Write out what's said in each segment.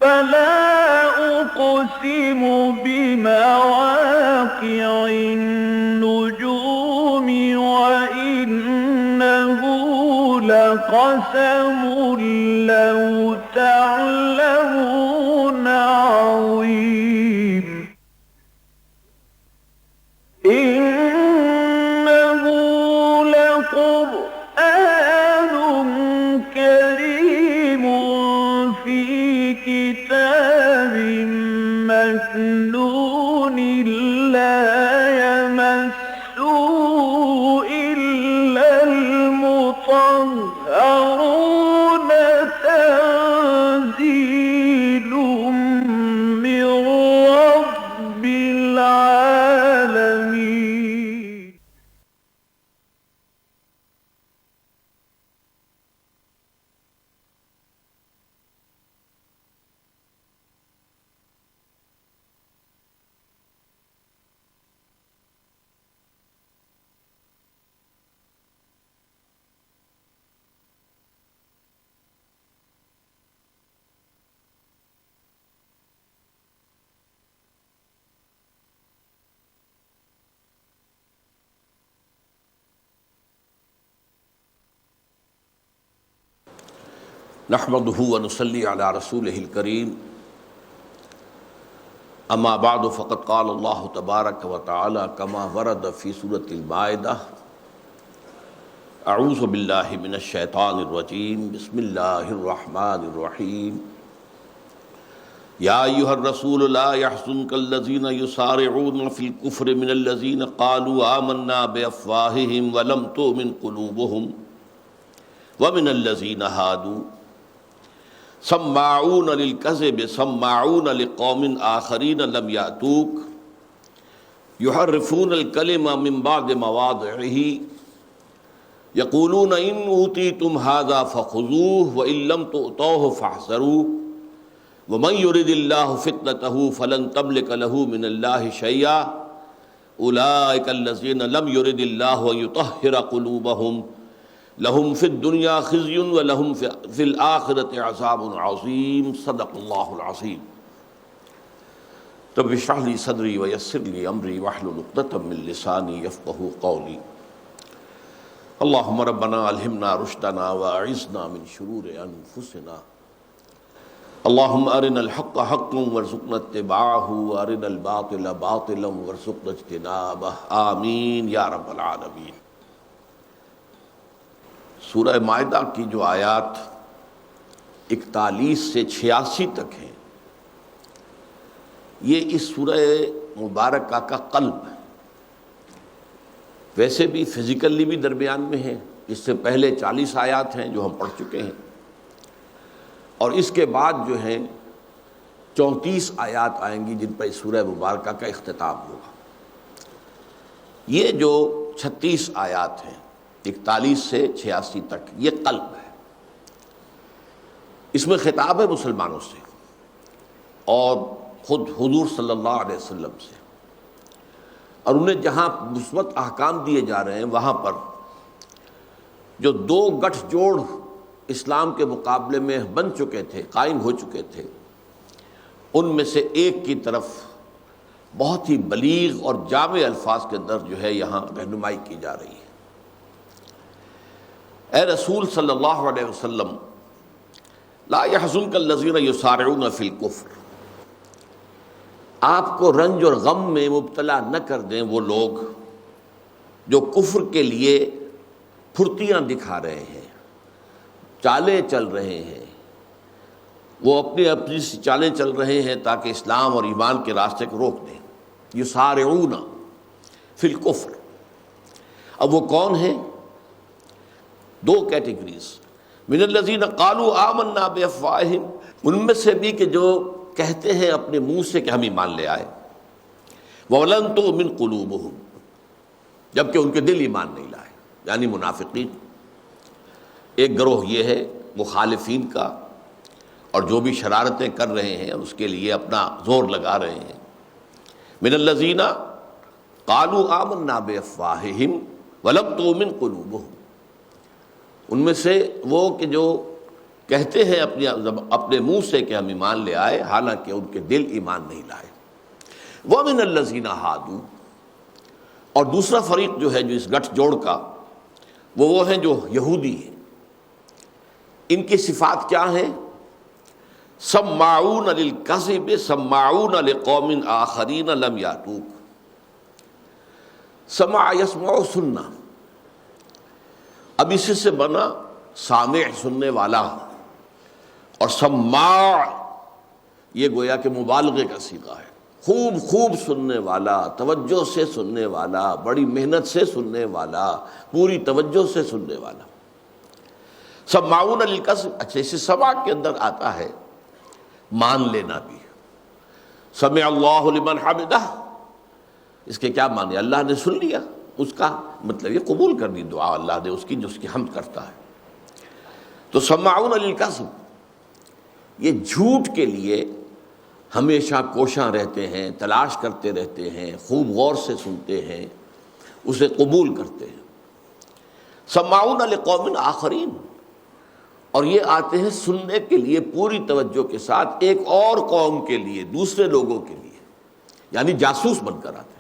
فلا أقسم بمواقع النجوم وإنه لقسم لو تعلمون عظيم إنه لقرآن كريم في كتاب مكنون لا يمسه إلا المطهرون تنزيل من رب العالمين. نحمده ونصلي على رسوله الكريم اما بعد فقد قال الله تبارك وتعالى كما ورد في سورة المائدة اعوذ بالله من الشيطان الرجيم بسم الله الرحمن الرحيم يا ايها الرسول لا يحزنك الذين يسارعون في الكفر من الذين قالوا آمنا بأفواههم ولم تؤمن قلوبهم ومن الذين هادوا سماعون للكذب سماعون لقوم آخرين لم يأتوك يحرفون الكلم من بعد مواضعه يقولون إن أوتيتم هذا فخذوه وإن لم تؤتوه فاحذروا ومن يرد الله فتنته فلن تملك له من الله شيئا أولئك الذين لم يرد الله أن يطهر قلوبهم لهم في الدنيا خزي ولهم في الآخرة عذاب عظيم صدق الله العظيم رب اشرح لي صدري ويسر لي أمري واحلل عقدة من لساني يفقهوا قولي اللهم ربنا ألهمنا رشدنا وأعذنا من شرور أنفسنا اللهم أرنا الحق حقا وارزقنا اتباعه وأرنا الباطل باطلا وارزقنا اجتنابه آمين یا رب العالمین۔ سورہ مائدہ کی جو آیات 41 سے 86 تک ہیں یہ اس سورہ مبارکہ کا قلب ہے۔ ویسے بھی فزیکلی بھی درمیان میں ہیں، اس سے پہلے 40 آیات ہیں جو ہم پڑھ چکے ہیں، اور اس کے بعد جو ہیں 34 آیات آئیں گی جن پر اس سورہ مبارکہ کا اختتام ہوگا۔ یہ جو 36 آیات ہیں 41 سے 86 تک یہ قلب ہے، اس میں خطاب ہے مسلمانوں سے اور خود حضور صلی اللہ علیہ وسلم سے، اور انہیں جہاں مثبت احکام دیے جا رہے ہیں وہاں پر جو دو گٹھ جوڑ اسلام کے مقابلے میں بن چکے تھے، قائم ہو چکے تھے، ان میں سے ایک کی طرف بہت ہی بلیغ اور جامع الفاظ کے اندر جو ہے یہاں رہنمائی کی جا رہی ہے۔ اے رسول صلی اللہ علیہ وسلم لا يحزنك الذين يسارعون في الكفر، آپ کو رنج اور غم میں مبتلا نہ کر دیں وہ لوگ جو کفر کے لیے پھرتیاں دکھا رہے ہیں، چالیں چل رہے ہیں، وہ اپنی چالیں چل رہے ہیں تاکہ اسلام اور ایمان کے راستے کو روک دیں۔ یسارعون فی الکفر، اب وہ کون ہیں؟ دو کیٹیگریز، من الذین قالوا آمنا بافواہہم، ان میں سے بھی کہ جو کہتے ہیں اپنے منہ سے کہ ہم ایمان لے آئے، وَلَمْ تُؤْمِنْ قُلُوبُهُمْ، جبکہ ان کے دل ایمان نہیں لائے، یعنی منافقین۔ ایک گروہ یہ ہے مخالفین کا، اور جو بھی شرارتیں کر رہے ہیں اس کے لیے اپنا زور لگا رہے ہیں۔ من الذین قالوا آمنا بافواہہم ولم تؤمن قلوبہم، ان میں سے وہ کہ جو کہتے ہیں اپنے منہ سے کہ ہم ایمان لے آئے، حالانکہ ان کے دل ایمان نہیں لائے۔ وَمِنَ الَّذِينَ هَادُوا، اور دوسرا فریق جو ہے جو اس گٹھ جوڑ کا، وہ ہیں جو یہودی ہیں۔ ان کی صفات کیا ہیں؟ سماعون للکذب سماعون لقوم آخرین لم یاتوک۔ سمع یسمع سننا، اب اسی سے بنا سامع سننے والا، اور سماع یہ گویا کہ مبالغے کا صیغہ ہے، خوب خوب سننے والا، توجہ سے سننے والا، بڑی محنت سے سننے والا، پوری توجہ سے سننے والا۔ سماعون للکذب، اچھا اسی سماع کے اندر آتا ہے مان لینا بھی۔ سمع اللہ لمن حمدہ، اس کے کیا معنی؟ اللہ نے سن لیا، اس کا مطلب یہ قبول کر دی دعا اللہ نے اس کی، جو اس کی حمد کرتا ہے۔ تو سماعون للکذب، یہ جھوٹ کے لیے ہمیشہ کوشاں رہتے ہیں، تلاش کرتے رہتے ہیں، خوب غور سے سنتے ہیں، اسے قبول کرتے ہیں۔ سماعون لقوم آخرین، اور یہ آتے ہیں سننے کے لیے پوری توجہ کے ساتھ ایک اور قوم کے لیے، دوسرے لوگوں کے لیے، یعنی جاسوس بن کر آتے ہیں۔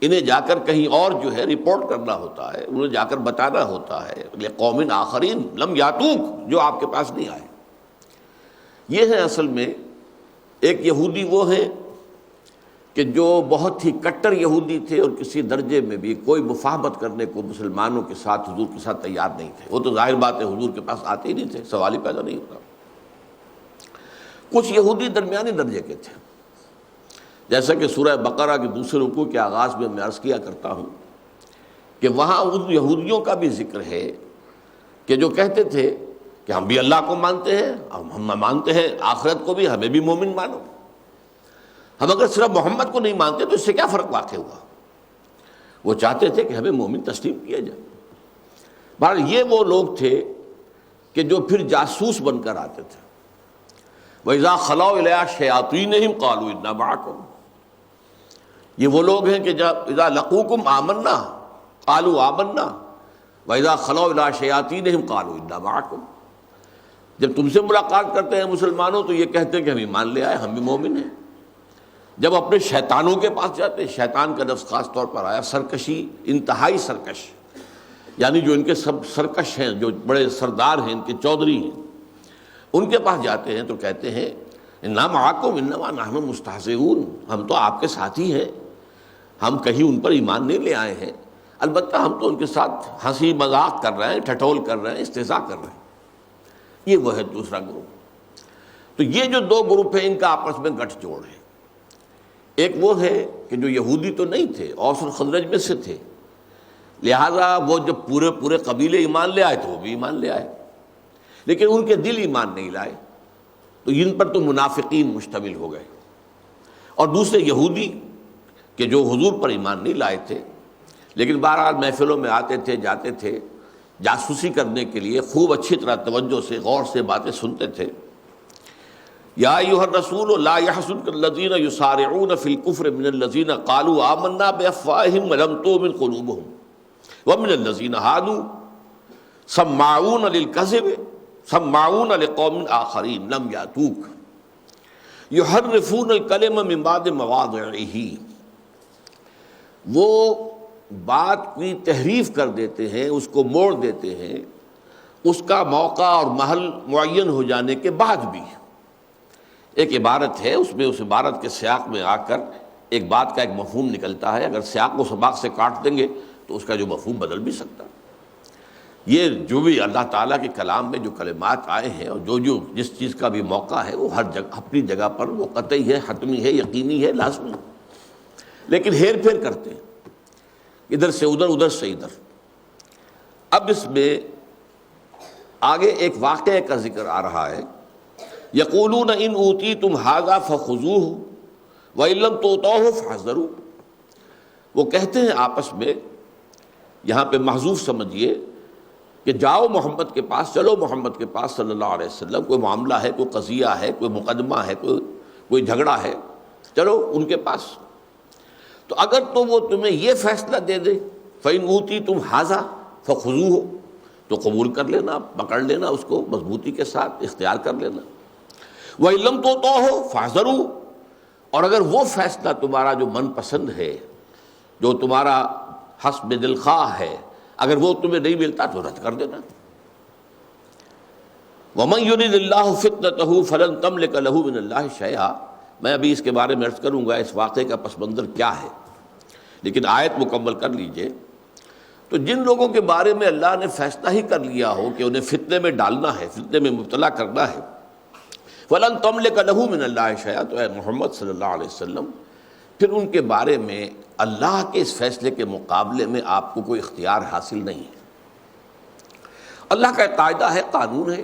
انہیں جا کر کہیں اور جو ہے رپورٹ کرنا ہوتا ہے، انہیں جا کر بتانا ہوتا ہے، لقوم آخرین لم یاتوک، جو آپ کے پاس نہیں آئے۔ یہ ہے اصل میں ایک یہودی وہ ہیں کہ جو بہت ہی کٹر یہودی تھے، اور کسی درجے میں بھی کوئی مفاہمت کرنے کو مسلمانوں کے ساتھ، حضور کے ساتھ تیار نہیں تھے۔ وہ تو ظاہر بات ہے حضور کے پاس آتے ہی نہیں تھے، سوال ہی پیدا نہیں ہوتا۔ کچھ یہودی درمیانی درجے کے تھے، جیسا کہ سورہ بقرہ کے دوسرے رکوع کے آغاز میں عرض کیا کرتا ہوں کہ وہاں ان یہودیوں کا بھی ذکر ہے کہ جو کہتے تھے کہ ہم بھی اللہ کو مانتے ہیں، ہم مانتے ہیں آخرت کو بھی، ہمیں بھی مومن مانو۔ ہم اگر صرف محمد کو نہیں مانتے تو اس سے کیا فرق واقع ہوا؟ وہ چاہتے تھے کہ ہمیں مومن تسلیم کیا جائے۔ بہرحال یہ وہ لوگ تھے کہ جو پھر جاسوس بن کر آتے تھے۔ وَإِذَا خَلَوْا إِلَىٰ شَيَاطِينِهِمْ قَالُوا إِنَّا مَعَكُمْ، یہ وہ لوگ ہیں کہ جب اذا لقوکم آمنا قالوا آمنا وَإِذَا خَلَوْا إِلَىٰ شَيَاطِينِهِمْ قَالُوا إِنَّا مَعَكُمْ، جب تم سے ملاقات کرتے ہیں مسلمانوں تو یہ کہتے ہیں کہ ہم ایمان لے آئے، ہم بھی مومن ہیں۔ جب اپنے شیطانوں کے پاس جاتے ہیں، شیطان کا لفظ خاص طور پر آیا، سرکشی، انتہائی سرکش، یعنی جو ان کے سب سرکش ہیں، جو بڑے سردار ہیں، ان کے چودھری ہیں، ان کے پاس جاتے ہیں تو کہتے ہیں انا معکم انما نحن مستہزئون، ہم تو آپ کے ساتھی ہیں، ہم کہیں ان پر ایمان نہیں لے آئے ہیں، البتہ ہم تو ان کے ساتھ ہنسی مذاق کر رہے ہیں، ٹھٹول کر رہے ہیں، استہزاء کر رہے ہیں۔ یہ وہ ہے دوسرا گروپ۔ تو یہ جو دو گروپ ہیں ان کا آپس میں گٹھ جوڑ ہے۔ ایک وہ ہے کہ جو یہودی تو نہیں تھے، اوس اور خزرج میں سے تھے، لہٰذا وہ جب پورے قبیلے ایمان لے آئے تو وہ بھی ایمان لے آئے، لیکن ان کے دل ایمان نہیں لائے، تو ان پر تو منافقین مشتمل ہو گئے۔ اور دوسرے یہودی کہ جو حضور پر ایمان نہیں لائے تھے، لیکن بہرحال محفلوں میں آتے تھے، جاتے تھے، جاسوسی کرنے کے لیے خوب اچھی طرح توجہ سے غور سے باتیں سنتے تھے۔ یا ایھا الرسول لا یحزنک الذین یسارعون فی الکفر من الذین قالوا آمنا بافواہہم ولم تؤمن قلوبہم ومن الذین ہادوا سماعون للکذب سماعون لقوم آخرین لم یاتوک یحرفون الکلم من بعد مواضعہ، وہ بات کی تحریف کر دیتے ہیں، اس کو موڑ دیتے ہیں اس کا موقع اور محل معین ہو جانے کے بعد بھی۔ ایک عبارت ہے، اس میں اس عبارت کے سیاق میں آ کر ایک بات کا ایک مفہوم نکلتا ہے، اگر سیاق و سباق سے کاٹ دیں گے تو اس کا جو مفہوم بدل بھی سکتا ہے۔ یہ جو بھی اللہ تعالیٰ کے کلام میں جو کلمات آئے ہیں اور جو جس چیز کا بھی موقع ہے وہ ہر جگہ اپنی جگہ پر وہ قطعی ہے، حتمی ہے، یقینی ہے، لازمی ہے، لیکن ہیر پھیر کرتے ہیں ادھر سے ادھر، ادھر سے ادھر۔ اب اس میں آگے ایک واقعے کا ذکر آ رہا ہے، یقولون ان اوتیتم ھذا فخذوہ وان لم تؤتوہ فاحذروا، وہ کہتے ہیں آپس میں، یہاں پہ محذوف سمجھیے کہ جاؤ محمد کے پاس، چلو محمد کے پاس صلی اللہ علیہ وسلم، کوئی معاملہ ہے، کوئی قضیہ ہے، کوئی مقدمہ ہے، کوئی جھگڑا ہے، چلو ان کے پاس۔ تو اگر تو وہ تمہیں یہ فیصلہ دے دے فَإِنْ أُوتِيتُمْ هَذَا فَخُذُوهُ، تو قبول کر لینا، پکڑ لینا اس کو مضبوطی کے ساتھ، اختیار کر لینا۔ وَإِن لَّمْ تُؤْتُوهُ فَاحْذَرُوا، اور اگر وہ فیصلہ تمہارا جو من پسند ہے، جو تمہارا حسب دل خواہ ہے، اگر وہ تمہیں نہیں ملتا تو رد کر دینا۔ وَمَن يُرِدِ اللَّهُ فِتْنَتَهُ فَلَن تَمْلِكَ لَهُ مِنَ اللَّهِ شَيْئًا، میں ابھی اس کے بارے میں عرض کروں گا اس واقعے کا پس منظر کیا ہے، لیکن آیت مکمل کر لیجئے۔ تو جن لوگوں کے بارے میں اللہ نے فیصلہ ہی کر لیا ہو کہ انہیں فتنے میں ڈالنا ہے، فتنے میں مبتلا کرنا ہے، فَلَن تَمْلِكَ لَهُ مِنَ اللَّهِ شَيْئًا، تو اے محمد صلی اللہ علیہ وسلم پھر ان کے بارے میں اللہ کے اس فیصلے کے مقابلے میں آپ کو کوئی اختیار حاصل نہیں ہے۔ اللہ کا ایک قاعدہ ہے، قانون ہے،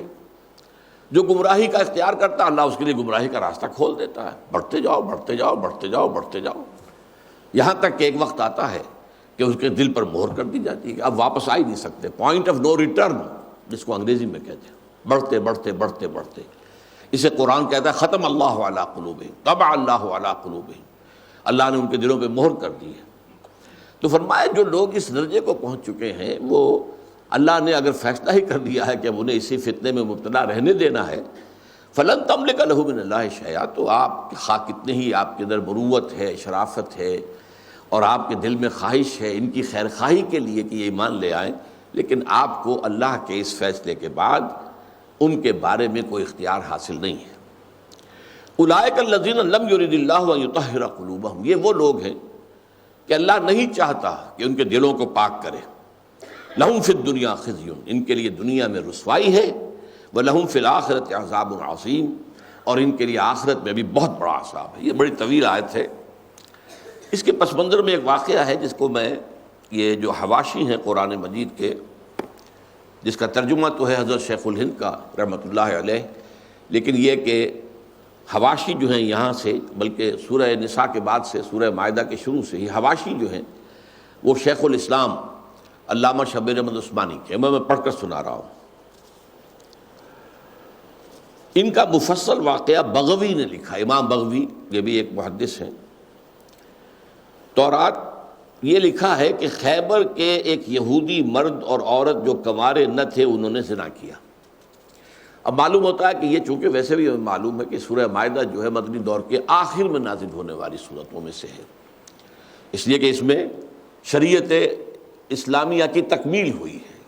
جو گمراہی کا اختیار کرتا ہے اللہ اس کے لیے گمراہی کا راستہ کھول دیتا ہے، بڑھتے جاؤ بڑھتے جاؤ بڑھتے جاؤ بڑھتے جاؤ، یہاں تک کہ ایک وقت آتا ہے کہ اس کے دل پر مہر کر دی جاتی ہے کہ اب واپس آ ہی نہیں سکتے، پوائنٹ آف نو ریٹرن جس کو انگریزی میں کہتے ہیں، بڑھتے بڑھتے بڑھتے بڑھتے۔ اسے قرآن کہتا ہے ختم اللہ علی قلوبہم، طبع اللہ علی قلوبہم، اللہ نے ان کے دلوں پہ مہر کر دی ہے۔ تو فرمایا جو لوگ اس درجے کو پہنچ چکے ہیں، وہ اللہ نے اگر فیصلہ ہی کر دیا ہے کہ اب انہیں اسی فتنے میں مبتلا رہنے دینا ہے، فلن تملک لہ من اللہ شیئا، تو آپ خواہ کتنے ہی آپ کے اندر مروت ہے، شرافت ہے، اور آپ کے دل میں خواہش ہے ان کی خیر خواہی کے لیے کہ یہ ایمان لے آئیں، لیکن آپ کو اللہ کے اس فیصلے کے بعد ان کے بارے میں کوئی اختیار حاصل نہیں ہے۔ اولئک الذین لم یرد اللہ ان یطہر قلوبہم، یہ وہ لوگ ہیں کہ اللہ نہیں چاہتا کہ ان کے دلوں کو پاک کرے۔ لہم فی الدنیا خزی، ان کے لیے دنیا میں رسوائی ہے، ولہم فی الآخرۃ عذاب عظیم، اور ان کے لیے آخرت میں بھی بہت بڑا عذاب ہے۔ یہ بڑی طویل آیت ہے، اس کے پس منظر میں ایک واقعہ ہے جس کو میں، یہ جو حواشی ہیں قرآن مجید کے، جس کا ترجمہ تو ہے حضرت شیخ الہند کا رحمۃ اللہ علیہ، لیکن یہ کہ حواشی جو ہیں یہاں سے، بلکہ سورہ نساء کے بعد سے، سورہ مائدہ کے شروع سے ہی حواشی جو ہیں وہ شیخ الاسلام علامہ شبیر احمد عثمانی کے، میں پڑھ کر سنا رہا ہوں۔ ان کا مفصل واقعہ بغوی نے لکھا، امام بغوی، یہ بھی ایک محدث ہیں۔ تورات یہ لکھا ہے کہ خیبر کے ایک یہودی مرد اور عورت جو کنوارے نہ تھے انہوں نے زنا کیا۔ اب معلوم ہوتا ہے کہ یہ چونکہ ویسے بھی معلوم ہے کہ سورہ مائدہ جو ہے مدنی دور کے آخر میں نازل ہونے والی صورتوں میں سے ہے، اس لیے کہ اس میں شریعت اسلامیہ کی تکمیل ہوئی ہے،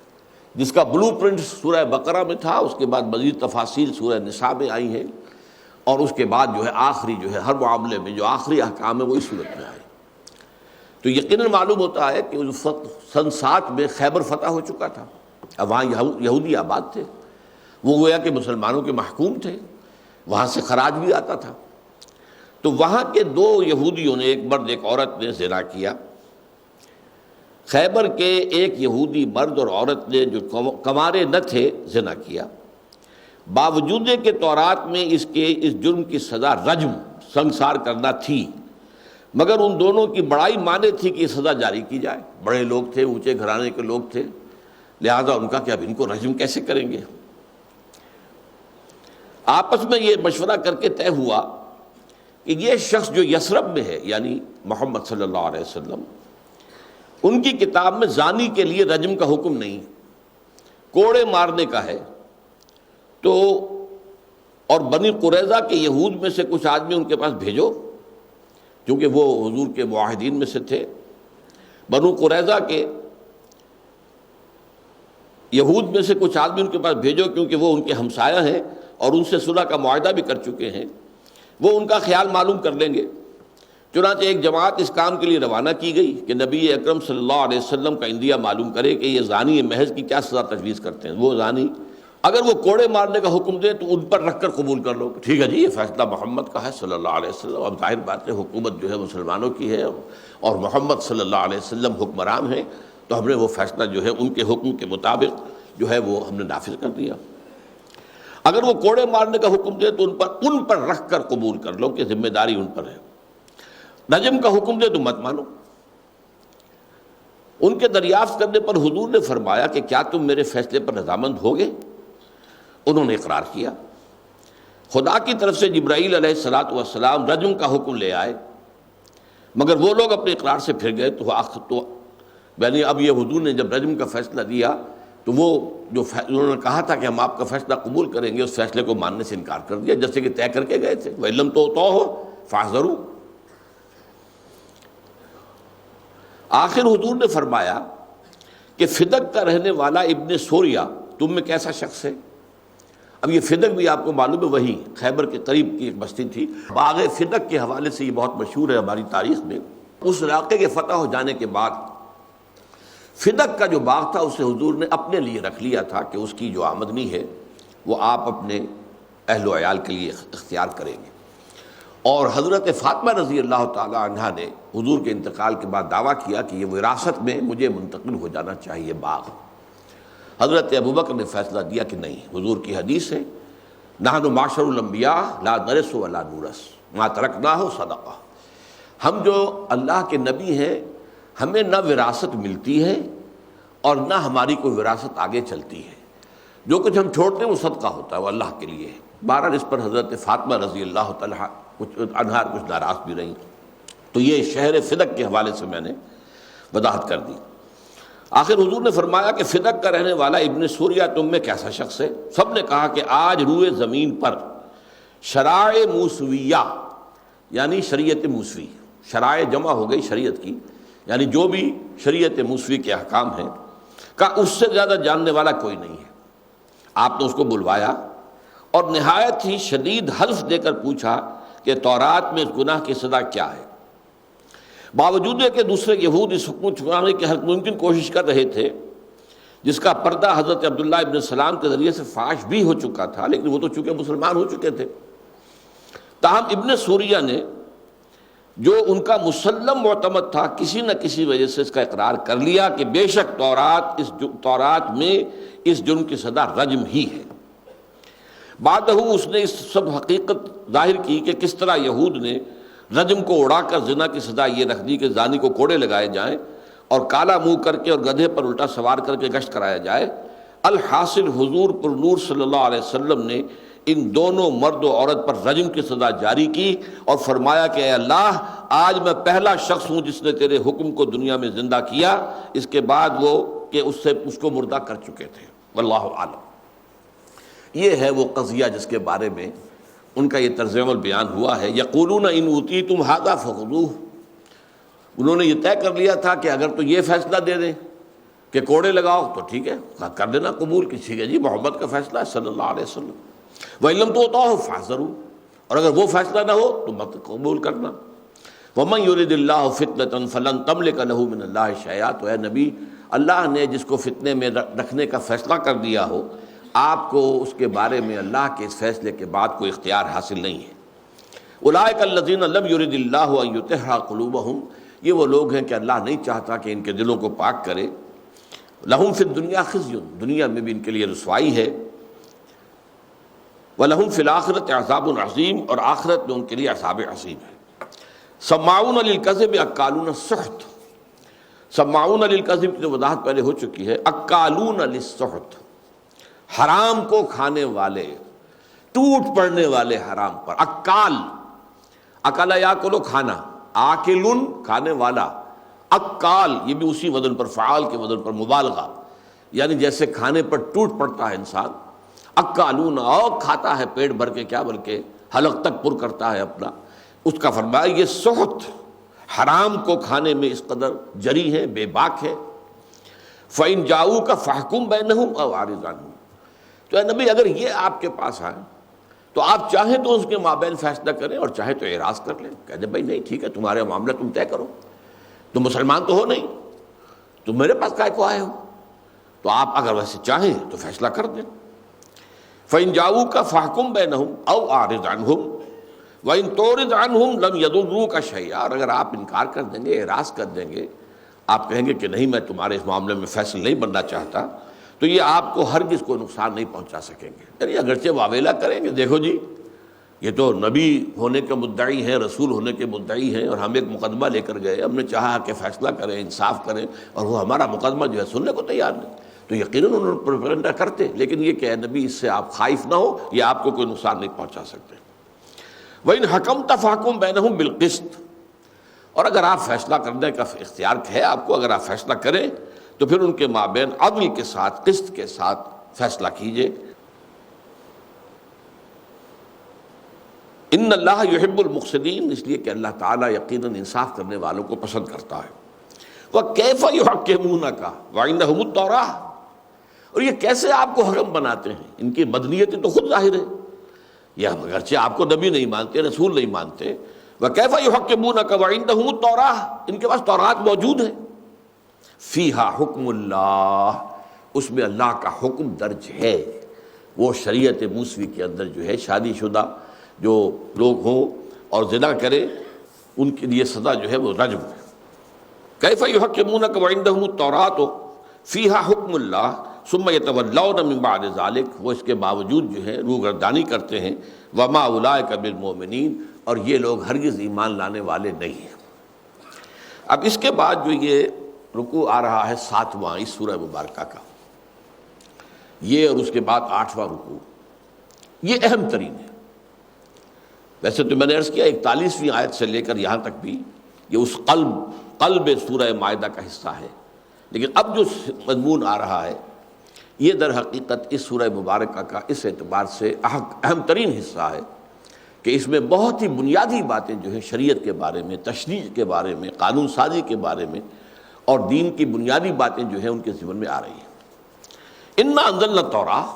جس کا بلو پرنٹ سورہ بقرہ میں تھا، اس کے بعد مزید تفاصیل سورہ نساء میں آئی ہیں، اور اس کے بعد جو ہے آخری جو ہے ہر معاملے میں جو آخری احکام ہے وہ اس صورت میں آئے۔ تو یقیناً معلوم ہوتا ہے کہ اس وقت سن 7 میں خیبر فتح ہو چکا تھا، اب وہاں یہودی آباد تھے، وہ گویا کہ مسلمانوں کے محکوم تھے، وہاں سے خراج بھی آتا تھا۔ تو وہاں کے 2 یہودیوں نے، ایک مرد ایک عورت نے زنا کیا۔ خیبر کے ایک یہودی مرد اور عورت نے جو کنوارے نہ تھے زنا کیا، باوجود کہ تورات میں اس جرم کی سزا رجم، سنگسار کرنا تھی، مگر ان دونوں کی بڑائی مانے تھی کہ یہ سزا جاری کی جائے، بڑے لوگ تھے، اونچے گھرانے کے لوگ تھے، لہذا ان کا کہ اب ان کو رجم کیسے کریں گے۔ آپس میں یہ مشورہ کر کے طے ہوا کہ یہ شخص جو یثرب میں ہے، یعنی محمد صلی اللہ علیہ وسلم، ان کی کتاب میں زانی کے لیے رجم کا حکم نہیں، کوڑے مارنے کا ہے۔ تو اور بنی قریظہ کے یہود میں سے کچھ آدمی ان کے پاس بھیجو، کیونکہ وہ حضور کے معاہدین میں سے تھے۔ بنو قریظہ کے یہود میں سے کچھ آدمی ان کے پاس بھیجو، کیونکہ وہ ان کے ہمسایہ ہیں اور ان سے صلح کا معاہدہ بھی کر چکے ہیں، وہ ان کا خیال معلوم کر لیں گے۔ چنانچہ ایک جماعت اس کام کے لیے روانہ کی گئی کہ نبی اکرم صلی اللہ علیہ وسلم کا عندیہ معلوم کرے کہ یہ زانی محض کی کیا سزا تجویز کرتے ہیں۔ وہ زانی اگر وہ کوڑے مارنے کا حکم دے تو ان پر رکھ کر قبول کر لو، ٹھیک ہے جی یہ فیصلہ محمد کا ہے صلی اللہ علیہ وسلم، اب ظاہر بات ہے حکومت جو ہے مسلمانوں کی ہے اور محمد صلی اللہ علیہ وسلم حکمران ہیں، تو ہم نے وہ فیصلہ جو ہے ان کے حکم کے مطابق جو ہے وہ ہم نے نافذ کر دیا۔ اگر وہ کوڑے مارنے کا حکم دے تو ان پر رکھ کر قبول کر لو کہ ذمہ داری ان پر ہے، رجم کا حکم دے تو مت مانو۔ ان کے دریافت کرنے پر حضور نے فرمایا کہ کیا تم میرے فیصلے پر رضامند ہوگے؟ انہوں نے اقرار کیا۔ خدا کی طرف سے جبرائیل علیہ الصلاۃ والسلام رجم کا حکم لے آئے، مگر وہ لوگ اپنے اقرار سے پھر گئے۔ تو یعنی اب یہ حضور نے جب رجم کا فیصلہ دیا تو وہ جو انہوں نے کہا تھا کہ ہم آپ کا فیصلہ قبول کریں گے، اس فیصلے کو ماننے سے انکار کر دیا، جیسے کہ طے کر کے گئے تھے، وَإِن لَّمْ تُؤْتُوهُ فَاحْذَرُوا۔ آخر حضور نے فرمایا کہ فدق کا رہنے والا ابن سوریا تم میں کیسا شخص ہے؟ اب یہ فدق بھی آپ کو معلوم ہے وہی خیبر کے قریب کی ایک بستی تھی، باغ فدق کے حوالے سے یہ بہت مشہور ہے ہماری تاریخ میں۔ اس علاقے کے فتح ہو جانے کے بعد فدق کا جو باغ تھا اسے حضور نے اپنے لیے رکھ لیا تھا کہ اس کی جو آمدنی ہے وہ آپ اپنے اہل و عیال کے لیے اختیار کریں گے۔ اور حضرت فاطمہ رضی اللہ تعالی عنہا نے حضور کے انتقال کے بعد دعویٰ کیا کہ یہ وراثت میں مجھے منتقل ہو جانا چاہیے باغ۔ حضرت ابوبکر نے فیصلہ دیا کہ نہیں، حضور کی حدیث ہے نحن معاشر الانبیاء لا نرث ولا نورث ما ترکناہ صدقہ، ہم جو اللہ کے نبی ہیں ہمیں نہ وراثت ملتی ہے اور نہ ہماری کوئی وراثت آگے چلتی ہے، جو کچھ ہم چھوڑتے ہیں وہ صدقہ ہوتا ہے، وہ اللہ کے لیے ہے۔ بہرحال اس پر حضرت فاطمہ رضی اللہ تعالیٰ عنہا کچھ ناراض بھی رہیں۔ تو یہ شہر فدق کے حوالے سے میں نے وضاحت کر دی۔ آخر حضور نے فرمایا کہ فدق کا رہنے والا ابن سوریا تم میں کیسا شخص ہے؟ سب نے کہا کہ آج روئے زمین پر شرائع موسویہ یعنی شریعت موسوی، شرائع جمع ہو گئی شریعت کی، یعنی جو بھی شریعت موسوی کے احکام ہیں کا اس سے زیادہ جاننے والا کوئی نہیں ہے۔ آپ نے اس کو بلوایا اور نہایت ہی شدید حلف دے کر پوچھا کہ تورات میں اس گناہ کی سزا کیا ہے؟ باوجود ہے کہ دوسرے یہود اس حکم چھپانے کی ہر ممکن کوشش کر رہے تھے، جس کا پردہ حضرت عبداللہ ابن سلام کے ذریعے سے فاش بھی ہو چکا تھا، لیکن وہ تو چونکہ مسلمان ہو چکے تھے۔ تاہم ابن سوریہ نے جو ان کا مسلم معتمد تھا کسی نہ کسی وجہ سے اس کا اقرار کر لیا کہ بے شک تورات میں اس جرم کی سزا رجم ہی ہے۔ بعدہ اس نے اس سب حقیقت ظاہر کی کہ کس طرح یہود نے رجم کو اڑا کر زنا کی سزا یہ رکھ دی کہ زانی کو کوڑے لگائے جائیں اور کالا منہ کر کے اور گدھے پر الٹا سوار کر کے گشت کرایا جائے۔ الحاصل حضور پر نور صلی اللہ علیہ وسلم نے ان دونوں مرد و عورت پر رجم کی سزا جاری کی اور فرمایا کہ اے اللہ، آج میں پہلا شخص ہوں جس نے تیرے حکم کو دنیا میں زندہ کیا، اس کے بعد وہ کہ اس کو مردہ کر چکے تھے۔ واللہ اعلم۔ یہ ہے وہ قضیہ جس کے بارے میں ان کا یہ طرز عمل بیان ہوا ہے۔ یقولون ان اوتیتم ھذا فخذوہ، انہوں نے یہ طے کر لیا تھا کہ اگر تو یہ فیصلہ دے دیں کہ کوڑے لگاؤ تو ٹھیک ہے، کر دینا قبول، کسی ہے جی محمد کا فیصلہ ہے صلی اللہ علیہ وسلم۔ وَإِن لَّمْ تُؤْتُوهُ فَاحْذَرُوا، اور اگر وہ فیصلہ نہ ہو تو مت قبول کرنا۔ وَمَن يُرِدِ اللَّهُ فِتْنَةً فَلَن تَمْلِكَ لَهُ مِنَ اللَّهِ شَيْئًا، تو اے نبی، اللہ نے جس کو فتنے میں رکھنے کا فیصلہ کر دیا ہو، آپ کو اس کے بارے میں اللہ کے اس فیصلے کے بعد کوئی اختیار حاصل نہیں ہے۔ اولئک الذین لم یرد اللہ ان یطہر قلوبہم، یہ وہ لوگ ہیں کہ اللہ نہیں چاہتا کہ ان کے دلوں کو پاک کرے۔ لہم فی الدنیا خزی، دنیا میں بھی ان کے لیے رسوائی ہے۔ وَلَهُمْ فِي الْآخِرَةِ عَذَابٌ عَظِيمٌ، اور آخرت میں ان کے لیے عذاب عظیم ہے۔ سماعون للکذب اکالون السحت، سماعون للکذب کی وضاحت پہلے ہو چکی ہے۔ اکالون للسحت، حرام کو کھانے والے، ٹوٹ پڑنے والے حرام پر۔ اکال، اکلا یاکلو کھانا، آکلن کھانے والا، اکال یہ بھی اسی وزن پر، فعال کے وزن پر مبالغہ، یعنی جیسے کھانے پر ٹوٹ پڑتا ہے انسان۔ اکالون، اور کھاتا ہے پیٹ بھر کے، کیا بلکہ حلق تک پر کرتا ہے اپنا، اس کا فرمایا یہ سحت، حرام کو کھانے میں اس قدر جری ہے، بے باک ہے۔ فَإِن جَاءُوكَ فَاحْكُم بَيْنَهُمْ أَوْ أَعْرِضْ عَنْهُمْ، تو اے نبی اگر یہ آپ کے پاس آئے تو آپ چاہیں تو اس کے مابین فیصلہ کریں اور چاہے تو اعراض کر لیں، کہہ دیں بھائی نہیں ٹھیک ہے، تمہارے معاملہ تم طے کرو، تم مسلمان تو ہو نہیں، تم میرے پاس کائے کو آئے ہو، تو آپ اگر ویسے چاہیں تو فیصلہ کر دیں۔ فَإِن جَاءُوكَ فَاحْكُم بَيْنَهُمْ أَوْ أَعْرِضْ عَنْهُمْ وَإِن تُعْرِضْ عَنْهُمْ لَمْ يَضُرُّوكَ شَيْئًا، اور اگر آپ انکار کر دیں گے، اعراض کر دیں گے، آپ کہیں گے کہ نہیں میں تمہارے اس معاملے میں فیصل نہیں بننا چاہتا، تو یہ آپ کو ہرگز کوئی نقصان نہیں پہنچا سکیں گے۔ یعنی اگرچہ واویلا کریں گے، دیکھو جی یہ تو نبی ہونے کے مدعی ہیں، رسول ہونے کے مدعی ہیں، اور ہم ایک مقدمہ لے کر گئے، ہم نے چاہا کہ فیصلہ کریں، انصاف کریں، اور وہ ہمارا مقدمہ جو ہے سننے کو تیار نہیں، تو یقیناً انہوں نے پروپیگنڈا کرتے، لیکن یہ کہ اے نبی اس سے آپ خائف نہ ہو، یہ آپ کو کوئی نقصان نہیں پہنچا سکتے۔ وَإِنْ حَكَمْتَ فَاحْكُم بَيْنَهُم بِالْقِسْطِ، اور اگر آپ فیصلہ کرنے کا اختیار ہے آپ کو، اگر آپ فیصلہ کریں تو پھر ان کے مابین عدل کے ساتھ، قسط کے ساتھ فیصلہ کیجئے۔ ان اللہ یحب المقسطین، اس لیے کہ اللہ تعالیٰ یقیناً انصاف کرنے والوں کو پسند کرتا ہے۔ وَكَيْفَ يُحَكِّمُونَكَ وَعِندَهُمُ التَّوْرَاةُ، اور یہ کیسے آپ کو حکم بناتے ہیں؟ ان کی بدنیتیں تو خود ظاہر ہے، یہ اگرچہ آپ کو نبی نہیں مانتے، رسول نہیں مانتے۔ وَكَيْفَ يُحَكِّمُونَكَ وَعِندَهُمُ التَّوْرَاةُ، ان کے پاس تورات موجود ہے۔ فِيهَا حُكْمُ اللَّهِ، اس میں اللہ کا حکم درج ہے۔ وہ شریعت موسوی کے اندر جو ہے شادی شدہ جو لوگ ہوں اور زنا کرے ان کے لیے سزا جو ہے وہ رجم ہے۔ کیف یحکمونک وعندہم التوراۃ فیہا حکم اللہ ثم یتولون من بعد ذلک، وہ اس کے باوجود جو ہے روگردانی کرتے ہیں۔ وما اولئک بالمؤمنین، اور یہ لوگ ہرگز ایمان لانے والے نہیں ہیں۔ اب اس کے بعد جو یہ رکوع آ رہا ہے 7واں اس سورہ مبارکہ کا، یہ اور اس کے بعد 8واں رکوع، یہ اہم ترین ہے۔ ویسے تو میں نے عرض کیا 41ویں آیت سے لے کر یہاں تک بھی یہ اس قلب سورہ مائدہ کا حصہ ہے، لیکن اب جو مضمون آ رہا ہے یہ در حقیقت اس سورہ مبارکہ کا اس اعتبار سے اہم ترین حصہ ہے کہ اس میں بہت ہی بنیادی باتیں جو ہیں شریعت کے بارے میں، تشریع کے بارے میں، قانون سازی کے بارے میں اور دین کی بنیادی باتیں جو ہیں ان کے ذمن میں آ رہی ہیں۔ انا انزلنا التوراۃ،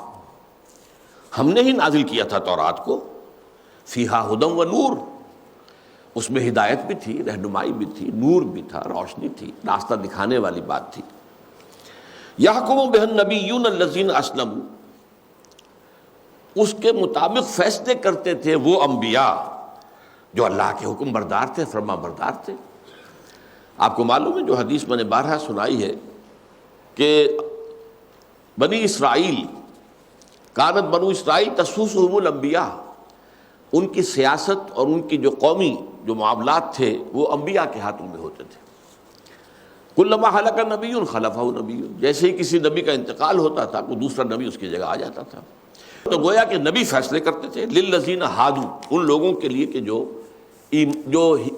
ہم نے ہی نازل کیا تھا تورات کو، فیہا ھدی و نور، اس میں ہدایت بھی تھی، رہنمائی بھی تھی، نور بھی تھا، روشنی تھی، راستہ دکھانے والی بات تھی۔ یحکم بہ النبیون الذین اسلموا، اس کے مطابق فیصلے کرتے تھے وہ انبیاء جو اللہ کے حکم بردار تھے، فرما بردار تھے۔ آپ کو معلوم ہے جو حدیث میں نے بارہا سنائی ہے کہ بنی اسرائیل، کانت بنو اسرائیل تسوسہم الانبیاء، ان کی سیاست اور ان کی جو قومی جو معاملات تھے وہ انبیاء کے ہاتھوں میں ہوتے تھے۔ کلما ہلک نبی خلفہ نبی، جیسے ہی کسی نبی کا انتقال ہوتا تھا کوئی دوسرا نبی اس کی جگہ آ جاتا تھا۔ تو گویا کہ نبی فیصلے کرتے تھے للذین ہادو، ان لوگوں کے لیے کہ جو